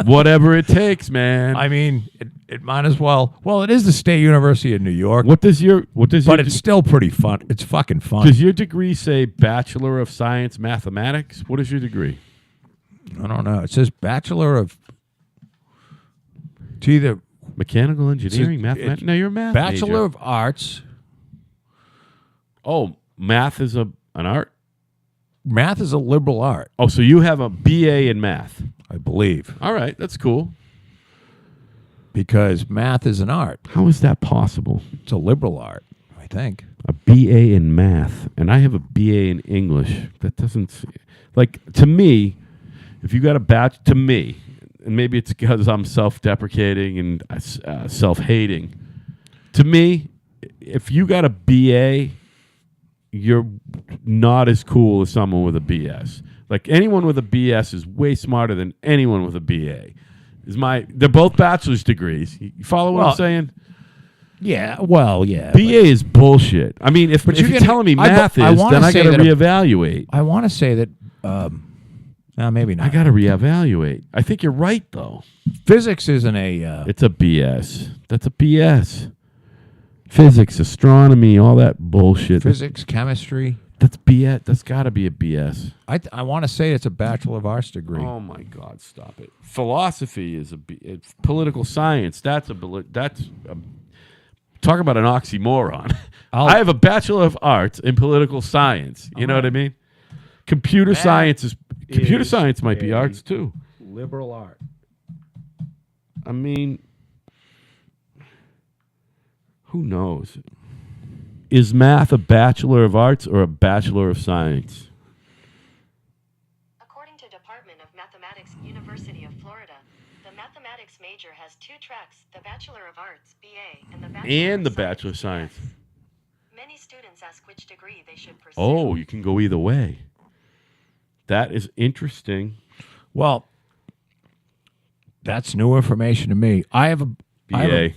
whatever it takes, man. I mean, it might as well. Well, it is the State University of New York, What does your but it's still pretty fun. It's fucking fun. does your degree say Bachelor of Science Mathematics? What is your degree? I don't know. It says Bachelor of. It's either Mechanical engineering, mathematics. No, you're a math Bachelor major. of Arts. Oh, math is an art. Math is a liberal art, Oh, so you have a BA in math. I believe, All right, that's cool. because math is an art. How is that possible? It's a liberal art, I think. A BA in math, and I have a BA in English. That doesn't to me. If you got a batch, to me, and maybe it's because I'm self-deprecating and self-hating. To me, if you got a BA, you're not as cool as someone with a BS. Like anyone with a BS is way smarter than anyone with a BA. They're both bachelor's degrees. You follow what I'm saying? Yeah, well, yeah. BA is bullshit. I mean, if you're telling me math is, then I got to reevaluate. I want to say that. No, maybe not. I got to reevaluate. I think you're right, though. Physics isn't a. It's a BS. That's a BS. Physics, astronomy, all that bullshit. Physics, chemistry. That's BS. That's got to be a BS. I want to say it's a Bachelor of Arts degree. Oh my God! Stop it. Philosophy is it's political science. Talk about an oxymoron. I have a Bachelor of Arts in political science. You know what I mean? Computer science might be arts too. Liberal art. I mean, who knows? Is math a Bachelor of Arts or a Bachelor of Science? According to Department of Mathematics, University of Florida, the mathematics major has 2 tracks, the Bachelor of Arts, BA, and the Bachelor of Science. Many students ask which degree they should pursue. Oh, you can go either way. That is interesting. Well, that's new information to me. I have a BA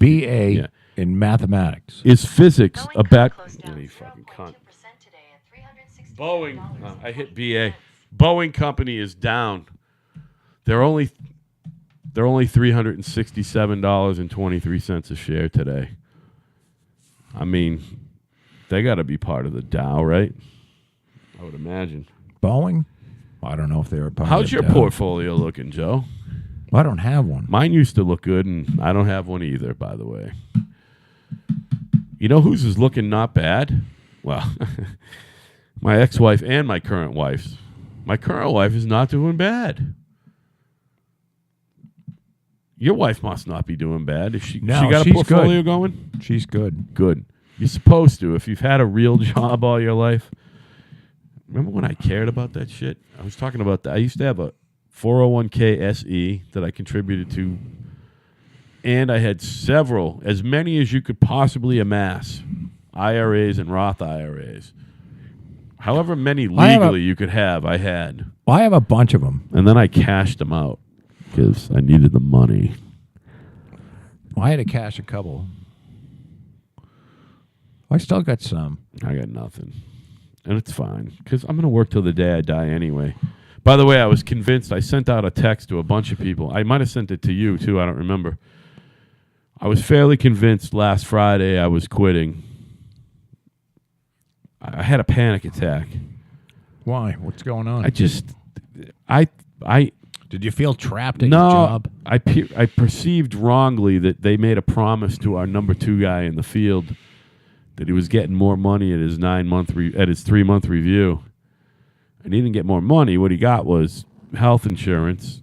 Yeah. in mathematics. Is physics a Boeing closed down you fucking 0.2% cunt. today at $360. Boeing. I hit BA. Boeing Company is down. They're only $367.23 a share today. I mean, they got to be part of the Dow, right? I would imagine. Boeing? I don't know if they were part How's of your the Dow. portfolio looking, Joe? I don't have one. Mine used to look good, and I don't have one either, by the way. You know whose is looking not bad? Well, my ex-wife and my current wife's. My current wife is not doing bad. Your wife must not be doing bad. If she got a portfolio going? She's good. Good. You're supposed to. If you've had a real job all your life. Remember when I cared about that shit? I was talking about that. I used to have a 401k SE that I contributed to, and I had several, as many as you could possibly amass, IRAs and Roth IRAs. However many legally you could have, I had. Well, I have a bunch of them. And then I cashed them out because I needed the money. Well, I had to cash a couple. I still got some. I got nothing. And it's fine because I'm going to work till the day I die anyway. By the way, I was convinced. I sent out a text to a bunch of people. I might have sent it to you, too. I don't remember. I was fairly convinced last Friday I was quitting. I had a panic attack. Why? What's going on? Did you feel trapped at your job? I perceived wrongly that they made a promise to our number 2 guy in the field that he was getting more money at his 3-month review. And he didn't get more money. What he got was health insurance,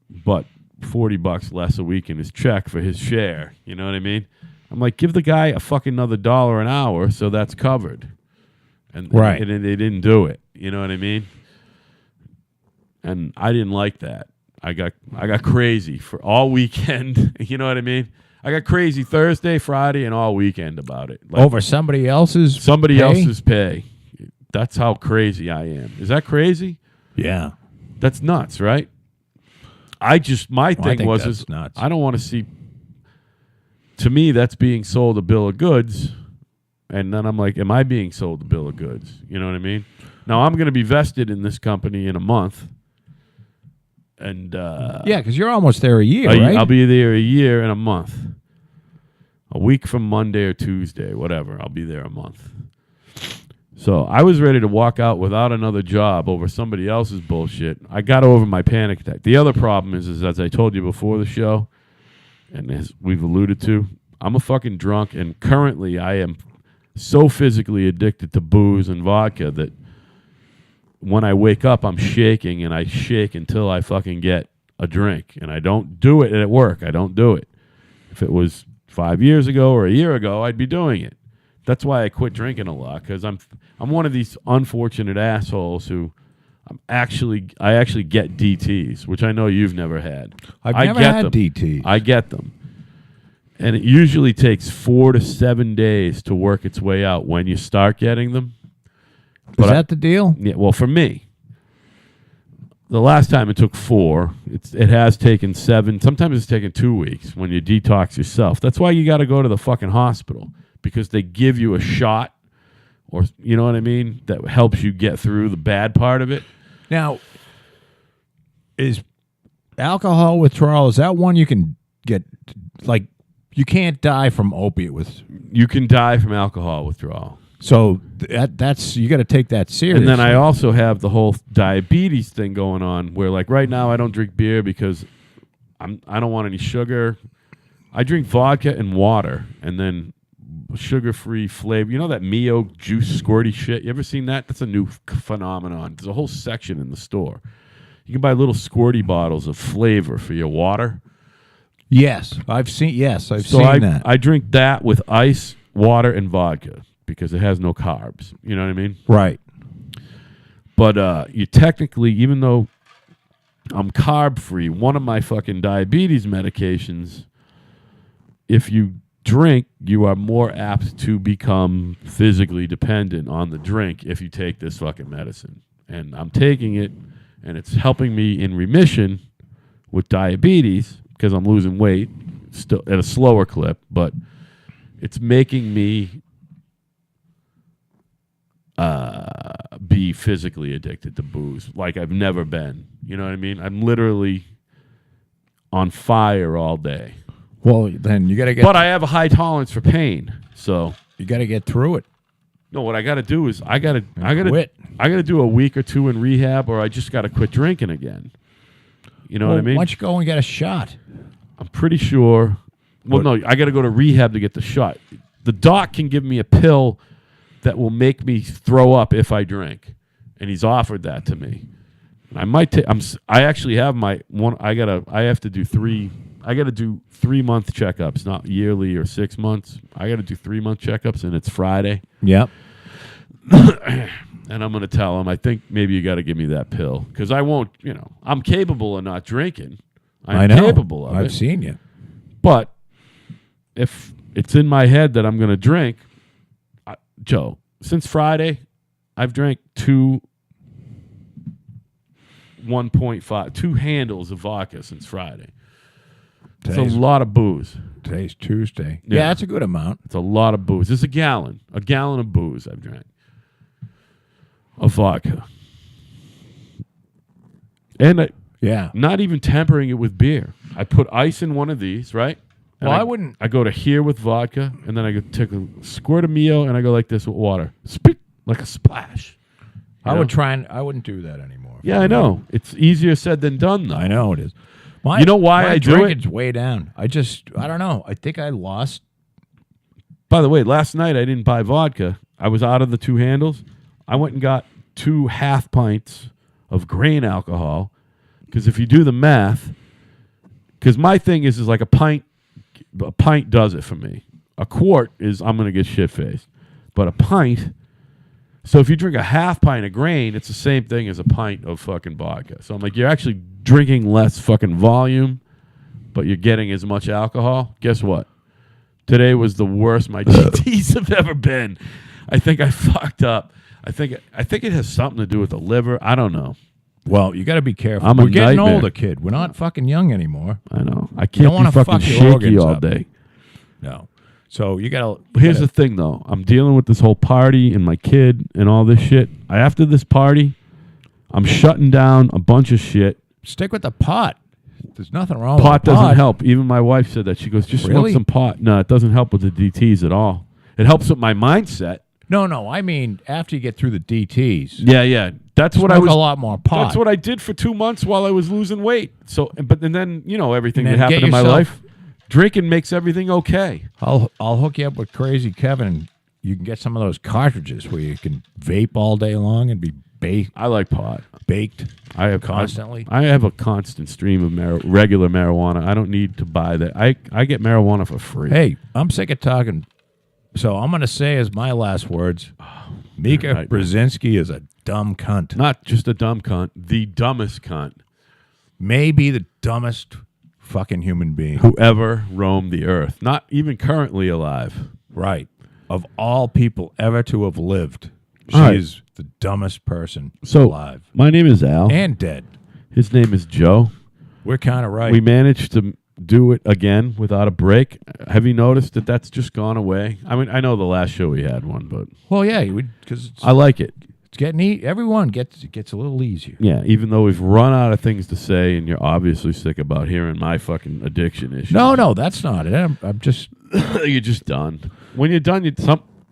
but $40 less a week in his check for his share. You know what I mean? I'm like, give the guy a fucking another $1 an hour so that's covered. And they didn't do it. You know what I mean? And I didn't like that. I got crazy for all weekend. You know what I mean? I got crazy Thursday, Friday, and all weekend about it. Like, over somebody else's pay. That's how crazy I am. Is that crazy? Yeah. That's nuts, right? My thing was nuts. I don't want to see. To me, that's being sold a bill of goods. And then I'm like, am I being sold a bill of goods? You know what I mean? Now, I'm going to be vested in this company in a month. And Yeah, because you're almost there a year, right? I'll be there a year and a month. A week from Monday or Tuesday, whatever. I'll be there a month. So I was ready to walk out without another job over somebody else's bullshit. I got over my panic attack. The other problem is as I told you before the show, and as we've alluded to, I'm a fucking drunk, and currently I am so physically addicted to booze and vodka that when I wake up, I'm shaking, and I shake until I fucking get a drink. And I don't do it at work. I don't do it. If it was 5 years ago or a year ago, I'd be doing it. That's why I quit drinking a lot, because I'm one of these unfortunate assholes who I actually get DTs, which I know you've never had. I've never had DTs. I get them. And it usually takes 4 to 7 days to work its way out when you start getting them. Is that the deal? Yeah, well, for me, the last time it took 4. It has taken 7. Sometimes it's taken 2 weeks when you detox yourself. That's why you got to go to the fucking hospital, because they give you a shot, or you know what I mean, that helps you get through the bad part of it. Now, is alcohol withdrawal, is that one you can get, like, you can't die from opiate with? You can die from alcohol withdrawal. So that's you got to take that seriously. And then I also have the whole diabetes thing going on, where like right now I don't drink beer because I don't want any sugar. I drink vodka and water, and then sugar-free flavor. You know that Mio juice squirty shit? You ever seen that? That's a new phenomenon. There's a whole section in the store. You can buy little squirty bottles of flavor for your water. Yes, I've seen that. I drink that with ice, water, and vodka because it has no carbs. You know what I mean? Right. But you technically, even though I'm carb-free, one of my fucking diabetes medications, if you drink, you are more apt to become physically dependent on the drink if you take this fucking medicine. And I'm taking it, and it's helping me in remission with diabetes because I'm losing weight still at a slower clip, but it's making me be physically addicted to booze like I've never been. You know what I mean? I'm literally on fire all day. Well, then you got to get... But I have a high tolerance for pain, so... You got to get through it. No, what I got to do is I got to do a week or 2 in rehab, or I just got to quit drinking again. You know what I mean? Why don't you go and get a shot? I'm pretty sure... Well, no, I got to go to rehab to get the shot. The doc can give me a pill that will make me throw up if I drink, and he's offered that to me. I might take... I actually have my one... I have to do 3... I got to do 3-month checkups, not yearly or 6 months. I got to do 3-month checkups, and it's Friday. Yep. And I'm going to tell him, I think maybe you got to give me that pill because I won't, I'm capable of not drinking. I know. Capable of it. I've seen you. But if it's in my head that I'm going to drink, Joe, since Friday, I've drank 1.5 handles of vodka since Friday. It's a lot of booze. Today's Tuesday. Yeah, that's a good amount. It's a lot of booze. It's a gallon of booze I've drank. Of vodka. And not even tempering it with beer. I put ice in one of these, right? And I wouldn't. I go to here with vodka, and then I go take a squirt of Mio, and I go like this with water. Spit, like a splash. I wouldn't do that anymore. Yeah, I know. It's easier said than done, though. I know it is. You know why I do it? It's way down. I don't know. I think I lost. By the way, last night I didn't buy vodka. I was out of the 2 handles. I went and got 2 half pints of grain alcohol because if you do the math, because my thing is like a pint does it for me. A quart is I'm going to get shit-faced. But a pint, so if you drink a half pint of grain, it's the same thing as a pint of fucking vodka. So I'm like, you're actually drinking less fucking volume, but you're getting as much alcohol. Guess what? Today was the worst my DTs have ever been. I think I fucked up. I think it has something to do with the liver. I don't know. Well, you got to be careful. We're getting older, kid. We're not fucking young anymore. I know. I can't be fucking shaky all day. No. So you got to... Here's the thing, though. I'm dealing with this whole party and my kid and all this shit. After this party, I'm shutting down a bunch of shit, stick with the pot. There's nothing wrong with Pot the doesn't help. Even my wife said that. She goes, just smoke Really? some pot. No, it doesn't help with the DTs at all. It helps with my mindset. No. I mean, after you get through the DTs, Yeah. That's what I smoke was. a lot more pot. That's what I did for 2 months while I was losing weight. So, and then everything And that then happened get in my yourself- life. Drinking makes everything okay. I'll hook you up with Crazy Kevin. You can get some of those cartridges where you can vape all day long and be I like pot. baked. I have Constantly? I have a constant stream of regular marijuana. I don't need to buy that. I get marijuana for free. Hey, I'm sick of talking. So I'm going to say as my last words, Mika right, man. Brzezinski is a dumb cunt. Not just a dumb cunt, the dumbest cunt Maybe the dumbest fucking human being. who ever roamed the earth. Not even currently alive. Right. Of all people ever to have lived, she All right. is the dumbest person So, alive. my name is Al. And dead. His name is Joe. We're kind of right. We managed to do it again without a break. Have you noticed that that's just gone away? I mean, I know the last show we had one, but well, yeah, because I like it. it's getting everyone gets a little easier. Yeah, even though we've run out of things to say, and you're obviously sick about hearing my fucking addiction issue. No, that's not it. I'm just You're just done. When you're done,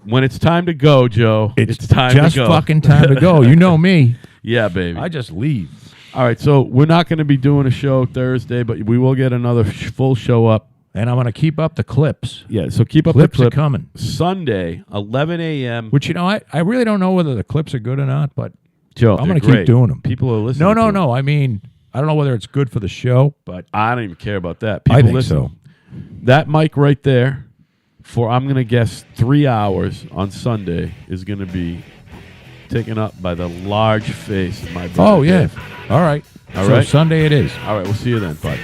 when it's time to go, Joe, it's time just to go. fucking time to go. You know me. Yeah, baby. I just leave. All right, so we're not going to be doing a show Thursday, but we will get another full show up. And I'm going to keep up the clips. Yeah, so keep up Clips the are clip. coming. Sunday, 11 a.m. Which, I really don't know whether the clips are good or not, but Joe, I'm going gonna keep doing 'em. People are listening. no. I mean, I don't know whether it's good for the show, but I don't even care about that. People I think listen. so. That mic right there, for I'm going to guess 3 hours on Sunday, is going to be taken up by the large face of my brother. Oh, yeah. Dave. All right. All So right. Sunday it is. All right, we'll see you then, bud.